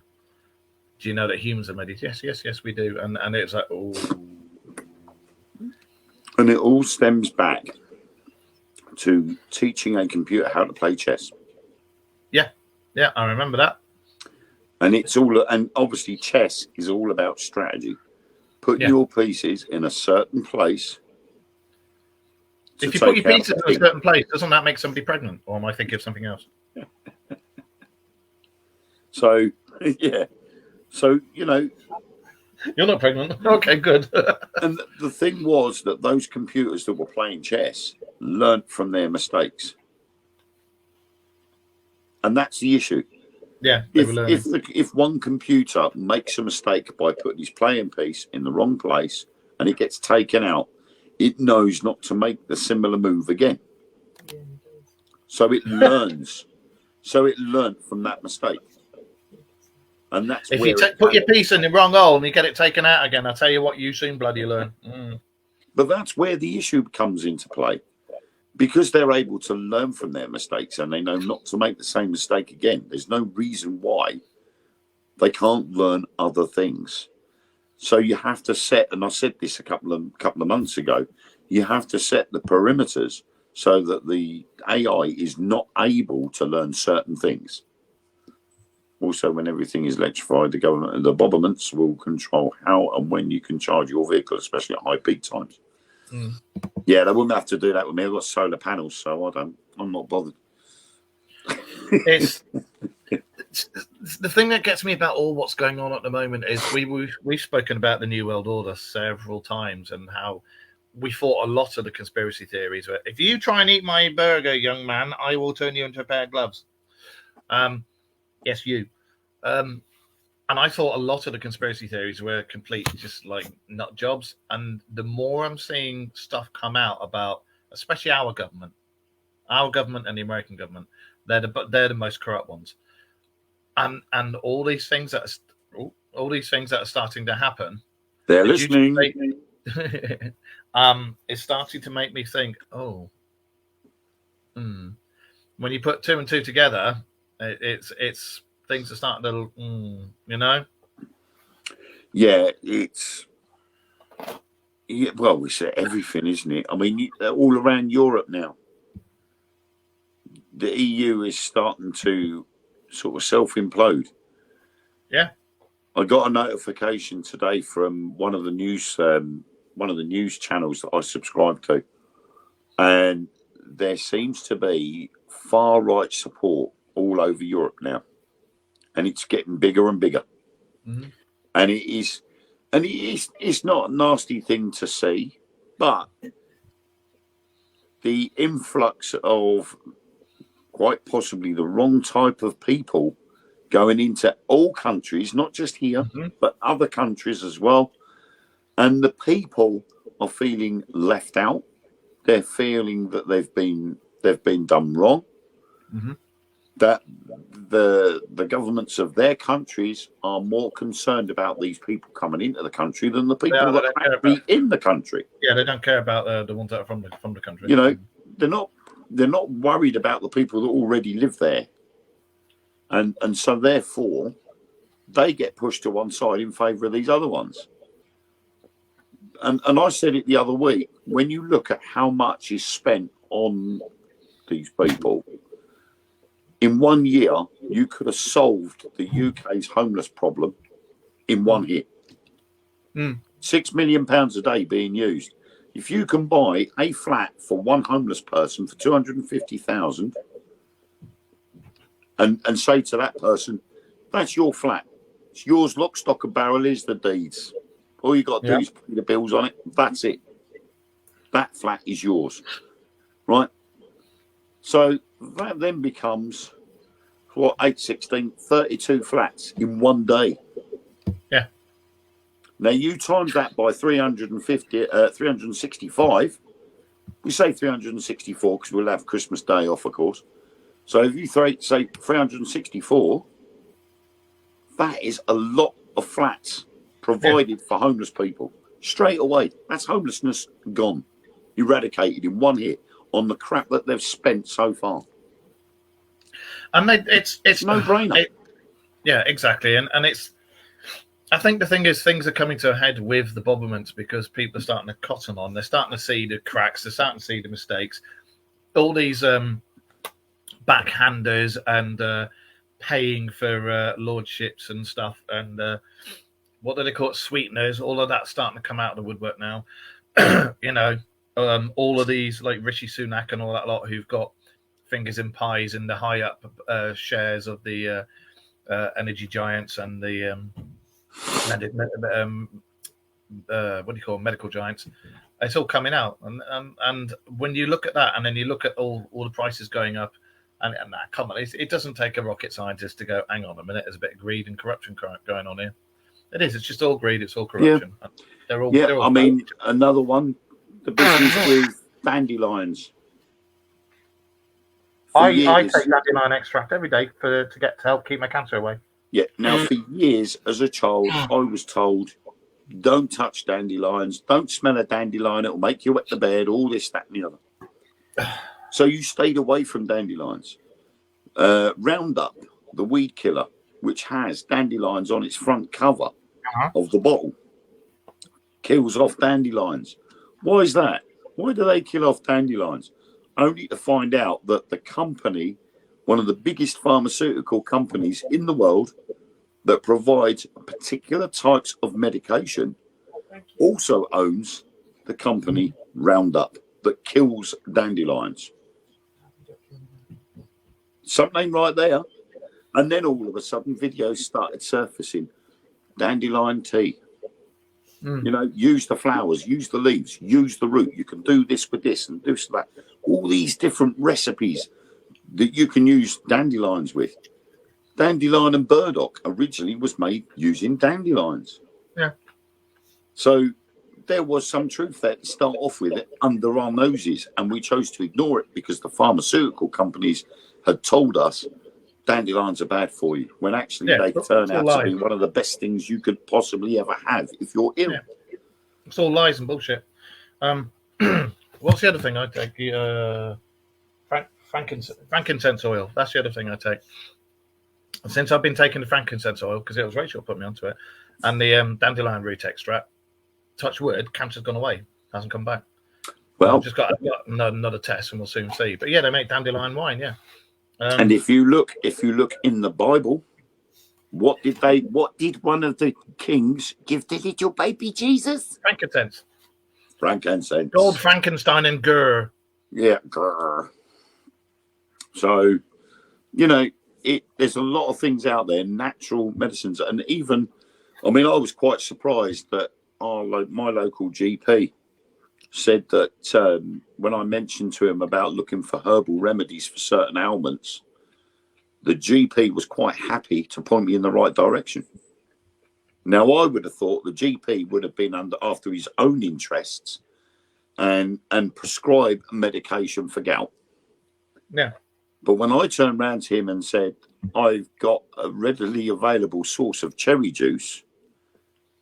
"Do you know that humans are made?" "Yes, we do." And it was like, oh. And it all stems back to teaching a computer how to play chess. Yeah, I remember that. And it's all, and obviously chess is all about strategy. Putting your pieces in a certain place. If you put your pieces in a certain place, doesn't that make somebody pregnant? Or am I thinking of something else? So, yeah. So, you're not pregnant. Okay, good. And the thing was that those computers that were playing chess learnt from their mistakes. And that's the issue. Yeah. If one computer makes a mistake by putting his playing piece in the wrong place and it gets taken out, it knows not to make the similar move again. So it learns. So it learnt from that mistake. And that's if you put your piece in the wrong hole and you get it taken out again, I'll tell you what, you soon bloody learn. But that's where the issue comes into play. Because they're able to learn from their mistakes and they know not to make the same mistake again. There's no reason why they can't learn other things. So you have to set, and I said this a couple of months ago, you have to set the perimeters so that the AI is not able to learn certain things. Also, when everything is electrified, the government and the governments will control how and when you can charge your vehicle, especially at high peak times. Yeah, they wouldn't have to do that with me. I've got solar panels, so I'm not bothered. It's the thing that gets me about all what's going on at the moment is we've spoken about the New World Order several times and how we fought a lot of the conspiracy theories. Where if you try and eat my burger, young man, I will turn you into a pair of gloves. Yes, you. And I thought a lot of the conspiracy theories were complete, just like nut jobs. And the more I'm seeing stuff come out about, especially our government and the American government, they're the most corrupt ones. And all these things that are starting to happen. They're listening. It's starting to make me think. When you put two and two together, it's. Things are starting to, Yeah, it's. Yeah, well, we say everything, isn't it? I mean, all around Europe now, the EU is starting to sort of self-implode. Yeah, I got a notification today from one of the news channels that I subscribe to, and there seems to be far-right support all over Europe now. And it's getting bigger and bigger. And it is, And it's not a nasty thing to see, but the influx of quite possibly the wrong type of people going into all countries, not just here, but other countries as well. And the people are feeling left out. They're feeling that they've been done wrong. That the governments of their countries are more concerned about these people coming into the country than the people that are actually in the country. Yeah, they don't care about the ones that are from the country. You know, they're not worried about the people that already live there, and so therefore they get pushed to one side in favour of these other ones. And I said it the other week, when you look at how much is spent on these people, in 1 year, you could have solved the UK's homeless problem in one hit. £6 million a day being used. If you can buy a flat for one homeless person for 250,000 and say to that person, that's your flat. It's yours, lock, stock and barrel, is the deeds. All you got to do is pay the bills on it. That's it. That flat is yours. Right? So that then becomes, 8, 16, 32 flats in 1 day. Yeah. Now you times that by 365. We say 364 because we'll have Christmas Day off, of course. So if you say 364, that is a lot of flats provided for homeless people straight away. That's homelessness gone, eradicated in one hit on the crap that they've spent so far. And it's no brainer. Yeah, exactly. And it's, I think the thing is, things are coming to a head with the Bobberments because people are starting to cotton on. They're starting to see the cracks. They're starting to see the mistakes. All these backhanders and paying for lordships and stuff, and what do they call it, sweeteners? All of that's starting to come out of the woodwork now. You know, all of these like Rishi Sunak and all that lot who've got fingers in pies in the high up shares of the energy giants and the what do you call them? Medical giants. It's all coming out, and when you look at that, and then you look at all the prices going up, and come on, it doesn't take a rocket scientist to go, hang on a minute, there's a bit of greed and corruption going on here. It is. It's just all greed. It's all corruption. Yeah. They're all I mean, another one, the business with dandelions. I take dandelion extract every day to help keep my cancer away. Yeah. Now, for years as a child, I was told, don't touch dandelions. Don't smell a dandelion. It'll make you wet the bed. All this, that, and the other. So you stayed away from dandelions. Roundup, the weed killer, which has dandelions on its front cover of the bottle, kills off dandelions. Why is that? Why do they kill off dandelions? Only to find out that the company, one of the biggest pharmaceutical companies in the world that provides particular types of medication, also owns the company Roundup that kills dandelions. Something right there. And then all of a sudden videos started surfacing. Dandelion tea. You know, use the flowers, use the leaves, use the root. You can do this with this and do that. All these different recipes that you can use dandelions with. Dandelion and burdock originally was made using dandelions. Yeah. So there was some truth there to start off with it under our noses, and we chose to ignore it because the pharmaceutical companies had told us dandelions are bad for you, when actually they turn out to be one of the best things you could possibly ever have if you're ill. Yeah. It's all lies and bullshit. What's the other thing I take? Frankincense oil. That's the other thing I take. Since I've been taking the frankincense oil, because it was Rachel put me onto it, and the dandelion root extract, touch wood, cancer's gone away. Hasn't come back. Well, I've just got another test, and we'll soon see. But yeah, they make dandelion wine. Yeah. And if you look in the Bible, what did one of the kings give to little baby Jesus? Frankincense. Gold, Frankenstein, and Gur. Yeah, Gur. So, you know, there's a lot of things out there, natural medicines, and even I mean, I was quite surprised that my local GP said that when I mentioned to him about looking for herbal remedies for certain ailments, the GP was quite happy to point me in the right direction. Now, I would have thought the GP would have been after his own interests and prescribe medication for gout. Yeah. But when I turned around to him and said, I've got a readily available source of cherry juice,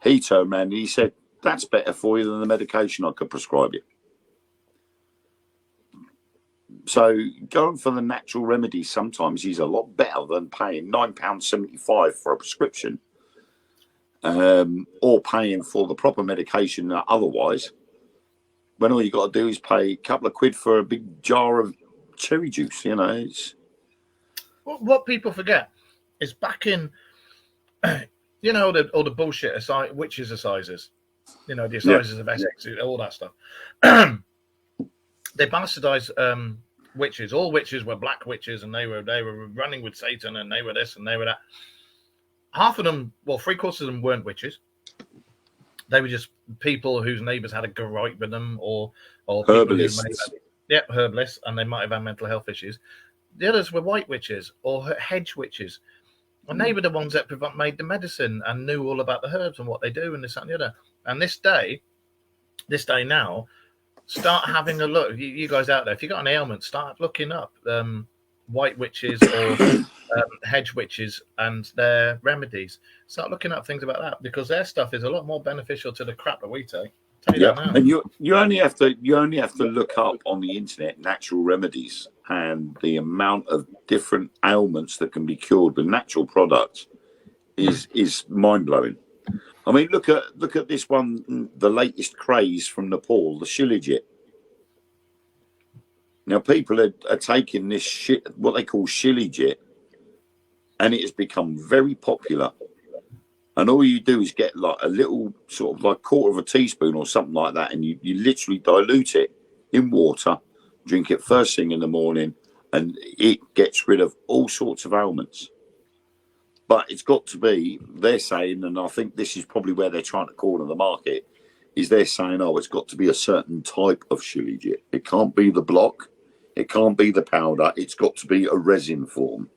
he turned around and he said, that's better for you than the medication I could prescribe you. So going for the natural remedies sometimes is a lot better than paying £9.75 for a prescription, or paying for the proper medication otherwise, when all you got to do is pay a couple of quid for a big jar of cherry juice. You know, it's... What people forget is back in, you know, all the bullshit witches assizes, you know, the assizes of Essex, all that stuff. They bastardized witches. All witches were black witches, and they were running with Satan, and they were this and they were that. Half of them, well, 3/4 of them weren't witches. They were just people whose neighbours had a gripe with them, or herbalists. Herbalists, and they might have had mental health issues. The others were white witches or hedge witches, and they were the ones that made the medicine and knew all about the herbs and what they do and this, that, and the other. And this day now, start having a look. You guys out there, if you got an ailment, start looking up white witches or hedge witches and their remedies. Start looking up things about that, because their stuff is a lot more beneficial to the crap that we take. And you only have to look up on the internet natural remedies, and the amount of different ailments that can be cured with natural products is mind blowing. I mean, look at this one, the latest craze from Nepal, the Shilajit. Now, people are taking this shit, what they call Shilajit, and it has become very popular. And all you do is get like a little sort of like quarter of a teaspoon or something like that, and you literally dilute it in water, drink it first thing in the morning, and it gets rid of all sorts of ailments. But it's got to be, they're saying, and I think this is probably where they're trying to corner the market, is they're saying, oh, it's got to be a certain type of Shilajit. It can't be the block. It can't be the powder. It's got to be a resin form.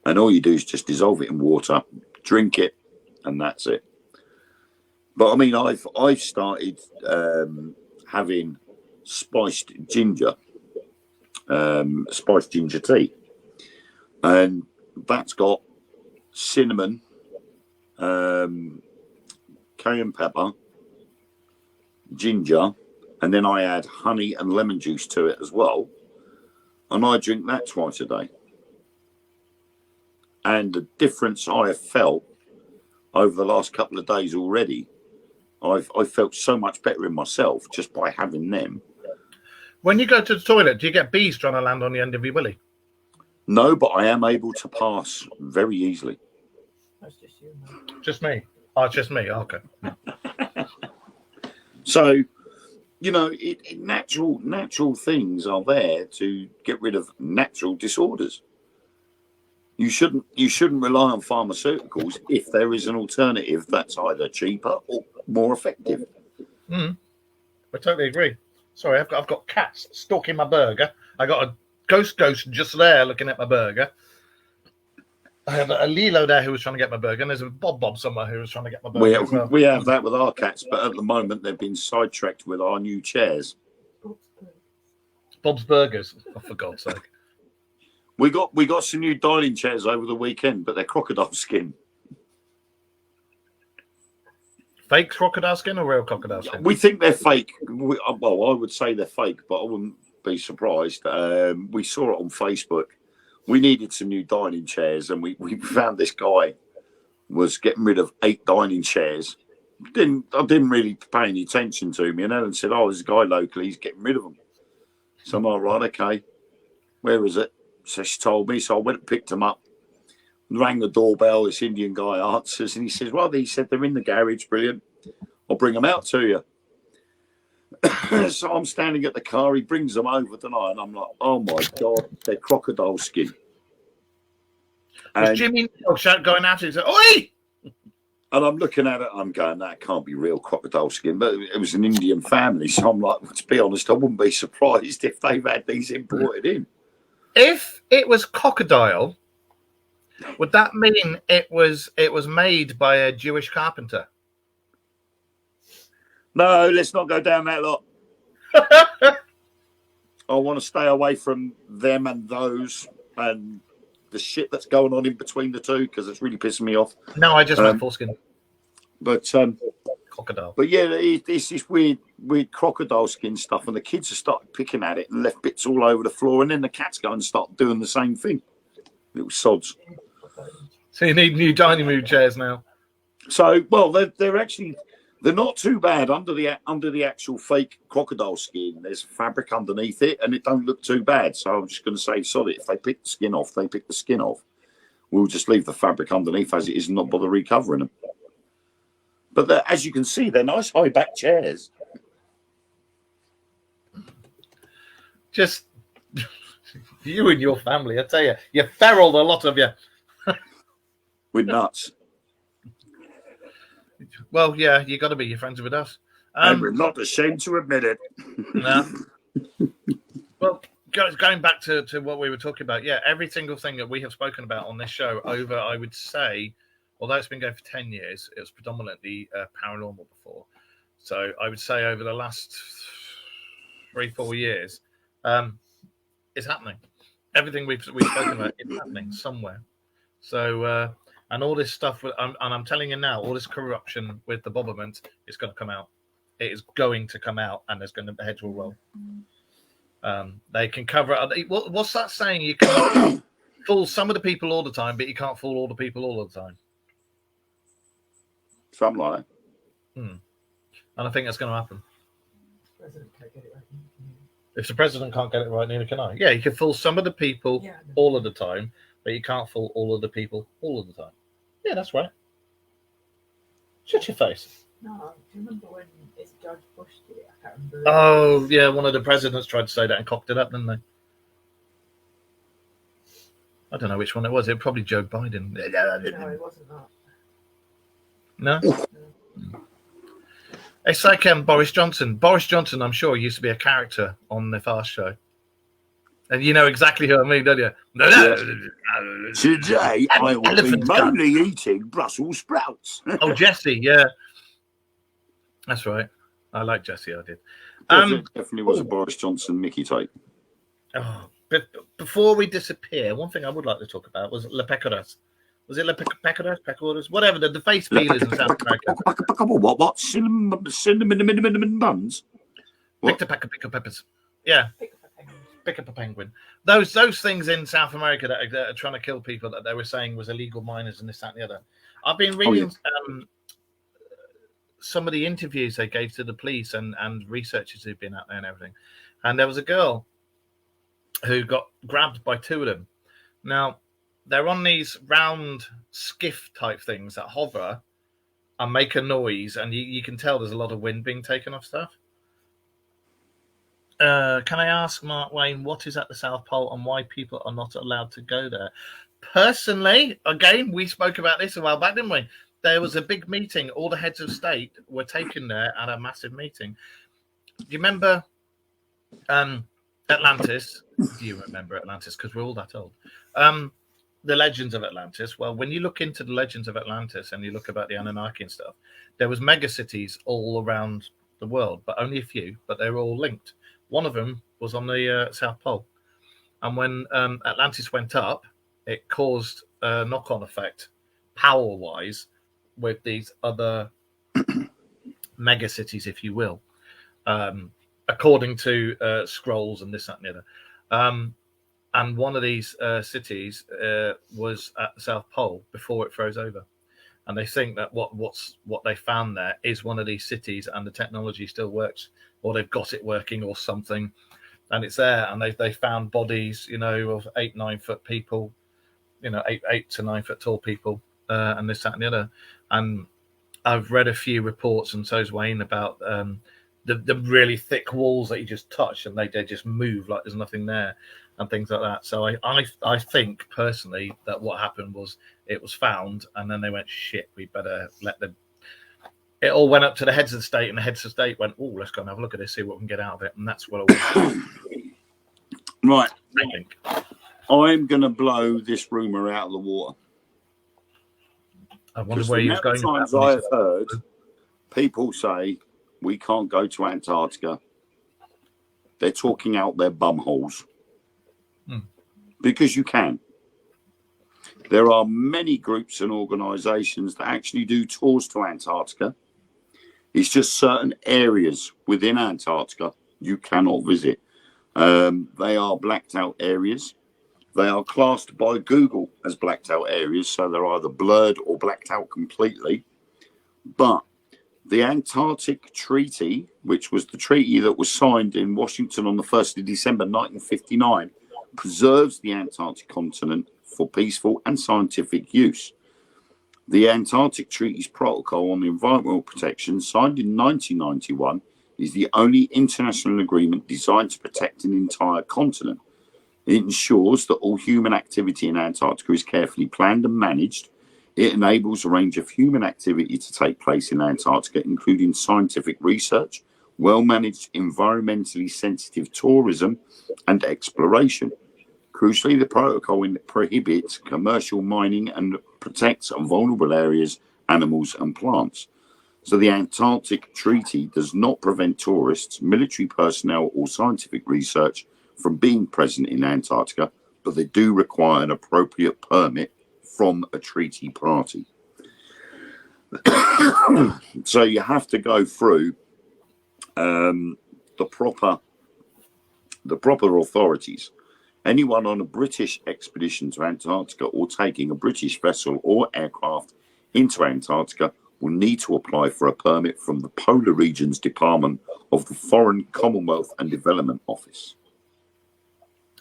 And all you do is just dissolve it in water, drink it, and that's it. But I mean, I've started having spiced ginger tea, and that's got cinnamon, cayenne pepper, ginger, and then I add honey and lemon juice to it as well, and I drink that twice a day. And the difference I have felt over the last couple of days already, I've felt so much better in myself just by having them. When you go to the toilet, do you get bees trying to land on the end of your willy? No, but I am able to pass very easily. That's just you, man. Just me? Oh, it's just me. Okay. So, you know, natural things are there to get rid of natural disorders. You shouldn't rely on pharmaceuticals if there is an alternative that's either cheaper or more effective. I totally agree. Sorry, I've got cats stalking my burger. I got a ghost just there looking at my burger. I have a Lilo there who was trying to get my burger, and there's a Bob somewhere who was trying to get my burger. We have that with our cats, but at the moment they've been sidetracked with our new chairs. Bob's Burgers, oh, for God's sake. We got some new dining chairs over the weekend, but they're crocodile skin. Fake crocodile skin or real crocodile skin? We think they're fake. Well, I would say they're fake, but I wouldn't be surprised. We saw it on Facebook. We needed some new dining chairs, and we found this guy was getting rid of 8 dining chairs. I didn't really pay any attention to him, you know, and said, "Oh, there's a guy locally. He's getting rid of them." So I'm all right, okay. Where is it? So she told me. So I went and picked them up, rang the doorbell. This Indian guy answers, and he says, "Well, he said they're in the garage. Brilliant. I'll bring them out to you." So I'm standing at the car. He brings them over tonight, and I'm like, "Oh my God, they're crocodile skin." Was Jimmy going out and said, "Oi!" And I'm looking at it, I'm going, that can't be real crocodile skin. But it was an Indian family. So I'm like, to be honest, I wouldn't be surprised if they've had these imported in. If it was crocodile, would that mean it was made by a Jewish carpenter? No, let's not go down that lot. I want to stay away from them and those and the shit that's going on in between the two because it's really pissing me off. No, I just meant foreskin. But Crocodile. But yeah, it's this weird crocodile skin stuff, and the kids have started picking at it and left bits all over the floor, and then the cats go and start doing the same thing. Little sods. So you need new dining room chairs now. So, well, they're not too bad under the actual fake crocodile skin. There's fabric underneath it, and it don't look too bad. So I'm just going to say, sorry, if they pick the skin off, they pick the skin off. We'll just leave the fabric underneath as it is, and not bother recovering them. But as you can see, they're nice high back chairs. Just you and your family, I tell you, you're feral, a lot of you. We're nuts. Well, yeah, you got to be. You're friends with us. And we're not ashamed to admit it. No. Well, going back to what we were talking about, yeah, every single thing that we have spoken about on this show over, I would say, although it's been going for 10 years, it was predominantly paranormal before. So I would say over the last 3-4 years, it's happening. Everything we've spoken about is happening somewhere. So, and all this stuff, and I'm telling you now, all this corruption with the Bobbermans is going to come out. It is going to come out, and the heads will roll. They can cover it. What's that saying? You can fool some of the people all the time, but you can't fool all the people all the time. Something like that. And I think that's going to happen. President can't get it right. If the president can't get it right, neither can I. Yeah, you can fool some of the people all of the time, but you can't fool all of the people all of the time. Yeah, that's right. Shut your face. No, do you remember when it's George Bush did it? I can't remember. Oh, yeah, one of the presidents tried to say that and cocked it up, didn't they? I don't know which one it was. It was probably Joe Biden. No, it wasn't that. No? It's like Boris Johnson. Boris Johnson, I'm sure, used to be a character on the Fast Show. And you know exactly who I mean, don't you? Today, I will be mainly eating Brussels sprouts. Oh, Jesse, yeah. That's right. I like Jesse, I did. Definitely was a Boris Johnson Mickey type. Oh, but before we disappear, one thing I would like to talk about was Le Pecoras. Was it Le Pecoras? Whatever, the face peelers in South America. What? Cinnamon buns? Victor Pick up peppers. Yeah. Pick up a penguin. Those things in South America that are trying to kill people that they were saying was illegal miners and this, that, and the other. I've been reading some of the interviews they gave to the police and researchers who've been out there and everything. And there was a girl who got grabbed by two of them. Now, they're on these round skiff type things that hover and make a noise, and you can tell there's a lot of wind being taken off stuff. Can I ask Mark Wayne what is at the South Pole and why people are not allowed to go there? Personally, again, we spoke about this a while back, didn't we? There was a big meeting. All the heads of state were taken there at a massive meeting. Do you remember Atlantis? Do you remember Atlantis? Because we're all that old. The legends of Atlantis. Well, when you look into the legends of Atlantis and you look about the Anunnaki and stuff, there was mega cities all around the world, but only a few, but they were all linked. One of them was on the South Pole. And when Atlantis went up, it caused a knock-on effect, power-wise, with these other mega cities, if you will, according to scrolls and this, that, and the other. And one of these cities was at the South Pole before it froze over. And they think that what they found there is one of these cities, and the technology still works, or they've got it working or something, and it's there. And they found bodies, of 8-9 foot people, 8 to 9 foot tall people, and this, that, and the other. And I've read a few reports, and so's Wayne, about the really thick walls that you just touch, and they just move like there's nothing there. and things like that. So I think personally that what happened was it was found, and then they went, shit, we better let them. It all went up to the heads of the state, and the heads of the state went, oh, let's go and have a look at this, see what we can get out of it, and that's what it was. Right. I think. I'm going to blow this rumor out of the water. I wonder where he was going. Times I have heard people say we can't go to Antarctica. They're talking out their bum holes. Because you can. There are many groups and organisations that actually do tours to Antarctica. It's just certain areas within Antarctica you cannot visit. They are blacked out areas. They are classed by Google as blacked out areas, so they're either blurred or blacked out completely. But the Antarctic Treaty, which was the treaty that was signed in Washington on the 1st of December 1959, preserves the Antarctic continent for peaceful and scientific use. The Antarctic Treaty's protocol on the environmental protection, signed in 1991, is the only international agreement designed to protect an entire continent. It ensures that all human activity in Antarctica is carefully planned and managed. It enables a range of human activity to take place in Antarctica, including scientific research, well-managed environmentally sensitive tourism, and exploration. Crucially, the protocol prohibits commercial mining and protects vulnerable areas, animals, and plants. So the Antarctic Treaty does not prevent tourists, military personnel, or scientific research from being present in Antarctica, but they do require an appropriate permit from a treaty party. So you have to go through the proper authorities. Anyone on a British expedition to Antarctica or taking a British vessel or aircraft into Antarctica will need to apply for a permit from the Polar Regions Department of the Foreign Commonwealth and Development Office.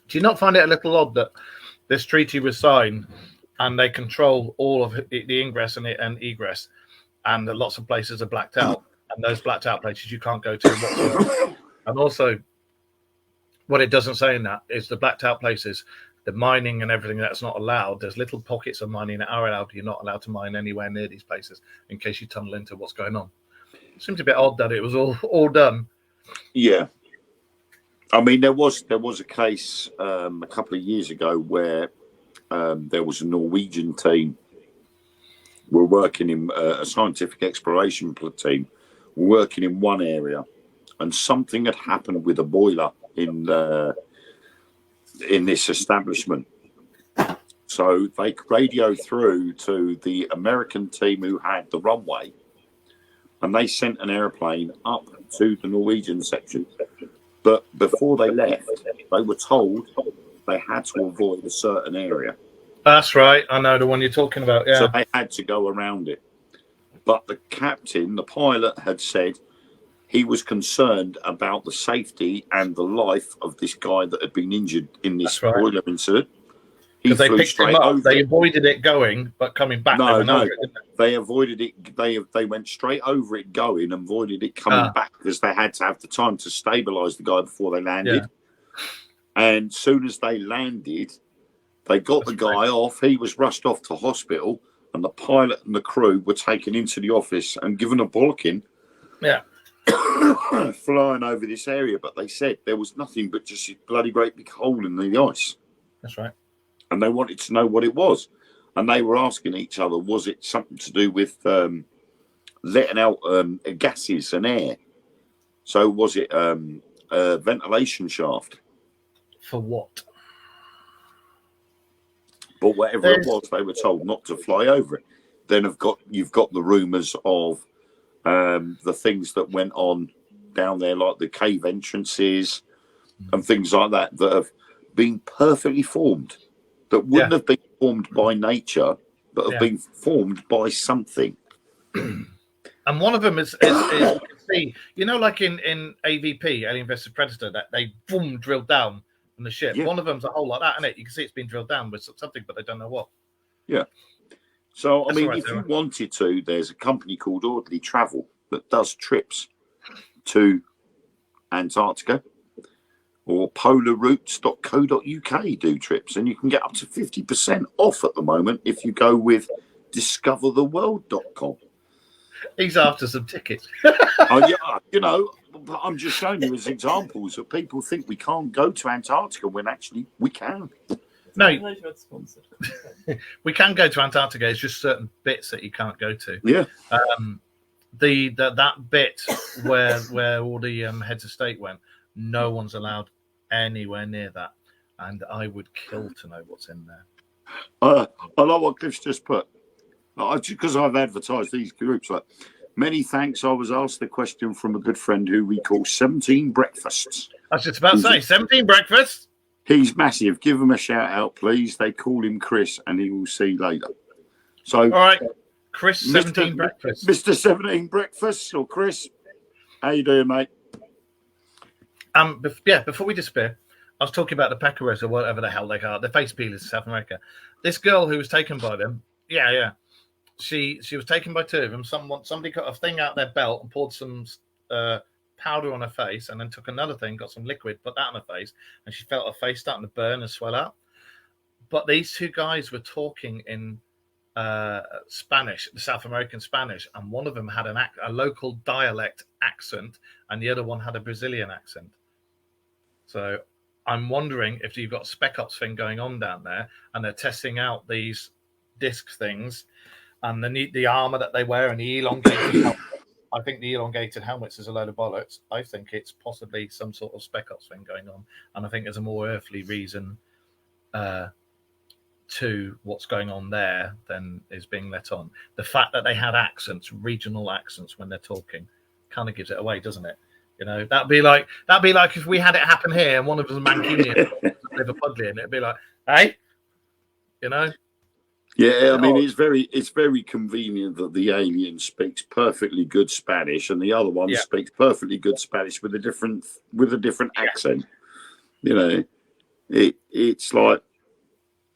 Do you not find it a little odd that this treaty was signed and they control all of the ingress and egress, and that lots of places are blacked out, and those blacked out places you can't go to whatsoever? And also, what it doesn't say in that is the blacked out places, the mining and everything that's not allowed. There's little pockets of mining that are allowed. You're not allowed to mine anywhere near these places in case you tunnel into what's going on. It seems a bit odd that it was all done. Yeah. I mean, there was a case a couple of years ago where there was a Norwegian team were working in a scientific exploration team, working in one area, and something had happened with a boiler in this establishment. So they radioed through to the American team who had the runway, and they sent an airplane up to the Norwegian section. But before they left, they were told they had to avoid a certain area. That's right. I know the one you're talking about. Yeah. So they had to go around it. But the captain, the pilot, had said he was concerned about the safety and the life of this guy that had been injured in this boiler incident. Because they picked him up, they avoided it going, but coming back. They avoided it. They went straight over it going and avoided it coming back because they had to have the time to stabilize the guy before they landed. Yeah. And soon as they landed, they got the guy off. He was rushed off to hospital, and the pilot and the crew were taken into the office and given a bollocking. Yeah. Flying over this area, but they said there was nothing but just a bloody great big hole in the ice. That's right. And they wanted to know what it was. And they were asking each other, was it something to do with letting out gases and air? So was it a ventilation shaft? For what? But whatever it was, they were told not to fly over it. Then you've got the rumours of the things that went on down there, like the cave entrances and things like that have been perfectly formed. That wouldn't have been formed by nature, but have been formed by something. And one of them is see, you know, like in AVP, Alien vs Predator, that they boom drilled down on the ship. Yeah. One of them's a hole like that, isn't it? You can see it's been drilled down with something, but they don't know what. Yeah. So I mean, if you wanted to, there's a company called Audley Travel that does trips to Antarctica. or polarroutes.co.uk do trips, and you can get up to 50% off at the moment if you go with discovertheworld.com. He's after some tickets. Oh, yeah, you know, I'm just showing you as examples that people think we can't go to Antarctica when actually we can. No, Those were sponsored. we can go to Antarctica. It's just certain bits that you can't go to. Yeah. That bit where all the heads of state went, no one's allowed anywhere near that, and I would kill to know what's in there. I like what Cliff's just put. Because I've advertised these groups, like, many thanks. I was asked the question from a good friend who we call 17 Breakfasts. I was just about to say 17 breakfasts. He's massive. Give him a shout out, please. They call him Chris, and he will see later. So, All right, Chris, 17 breakfasts. Mr. 17 Breakfasts, or Chris, how you doing, mate? Before we disappear, I was talking about the pecaros or whatever the hell they are, the face peelers in South America. This girl who was taken by them, she was taken by two of them. Somebody got a thing out their belt and poured some powder on her face, and then took another thing, got some liquid, put that on her face, and she felt her face starting to burn and swell up. But these two guys were talking in Spanish, the South American Spanish, and one of them had a local dialect accent, and the other one had a Brazilian accent. So I'm wondering if you've got a Spec Ops thing going on down there, and they're testing out these disc things and the armor that they wear and the elongated helmet. I think the elongated helmets is a load of bollocks. I think it's possibly some sort of Spec Ops thing going on, and I think there's a more earthly reason to what's going on there than is being let on. The fact that they had accents, regional accents, when they're talking, kind of gives it away, doesn't it? You know, that'd be like if we had it happen here and one of us was Mancunian, Liverpudlian, it'd be like, hey, you know. Yeah, I mean, it's very convenient that the alien speaks perfectly good Spanish and the other one speaks perfectly good Spanish with a different accent. You know, it's like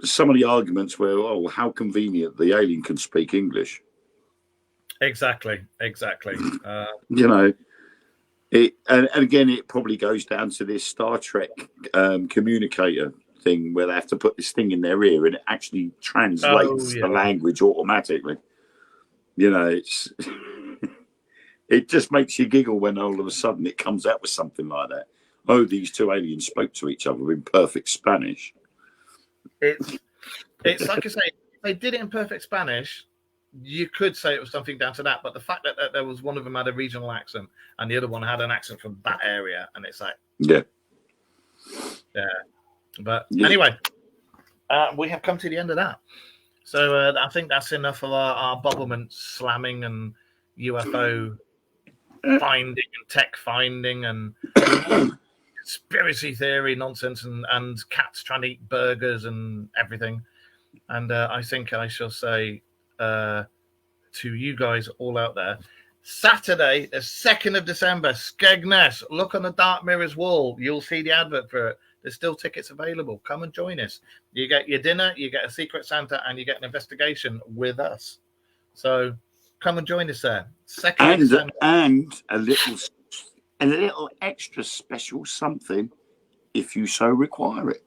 some of the arguments where, oh, how convenient the alien can speak English. Exactly. You know, and again, it probably goes down to this Star Trek communicator thing where they have to put this thing in their ear and it actually translates the language automatically. You know, it just makes you giggle when all of a sudden it comes out with something like that. Oh, these two aliens spoke to each other in perfect Spanish. It's like I say, if they did it in perfect Spanish, you could say it was something down to that. But the fact that there was one of them had a regional accent and the other one had an accent from that area, and it's like, yeah. But anyway, we have come to the end of that. So I think that's enough of our bobblement slamming and UFO finding and tech finding and conspiracy theory nonsense and cats trying to eat burgers and everything. And I think I shall say to you guys all out there, Saturday, the 2nd of December, Skegness. Look on the Dark Mirrors wall. You'll see the advert for it. There's still tickets available. Come and join us. You get your dinner, you get a Secret Santa, and you get an investigation with us. So come and join us there. 2nd of December. And a little extra special something if you so require it.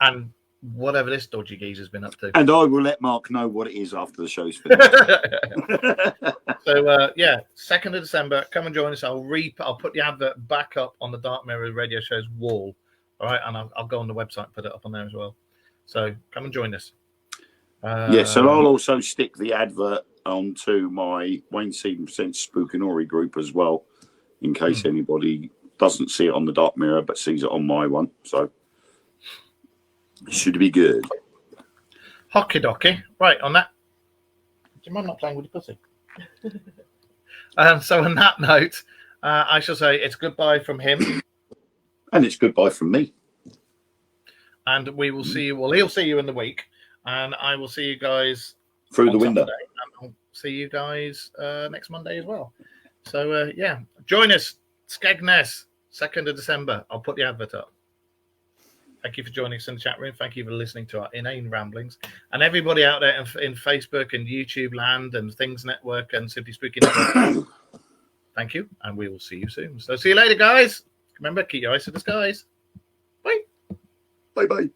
And whatever this dodgy geezer's been up to. And I will let Mark know what it is after the show's finished. So 2nd of December, come and join us. I'll put the advert back up on the Dark Mirror Radio Show's wall. All right, and I'll go on the website and put it up on there as well. So come and join us. So I'll also stick the advert onto my Wayne Stevenson Spookinori group as well, in case anybody doesn't see it on the Dark Mirror but sees it on my one. So it should be good. Hockey docky. Right, on that. Do you mind not playing with your pussy? So on that note, I shall say it's goodbye from him. And it's goodbye from me. And we will see you. Well, he'll see you in the week. And I will see you guys through the window. Saturday, and I'll see you guys next Monday as well. So, join us. Skegness, 2nd of December. I'll put the advert up. Thank you for joining us in the chat room. Thank you for listening to our inane ramblings. And everybody out there in Facebook and YouTube land and Things Network and Simply Spooky Network, thank you. And we will see you soon. So see you later, guys. Remember, keep your eyes to the skies. Bye bye.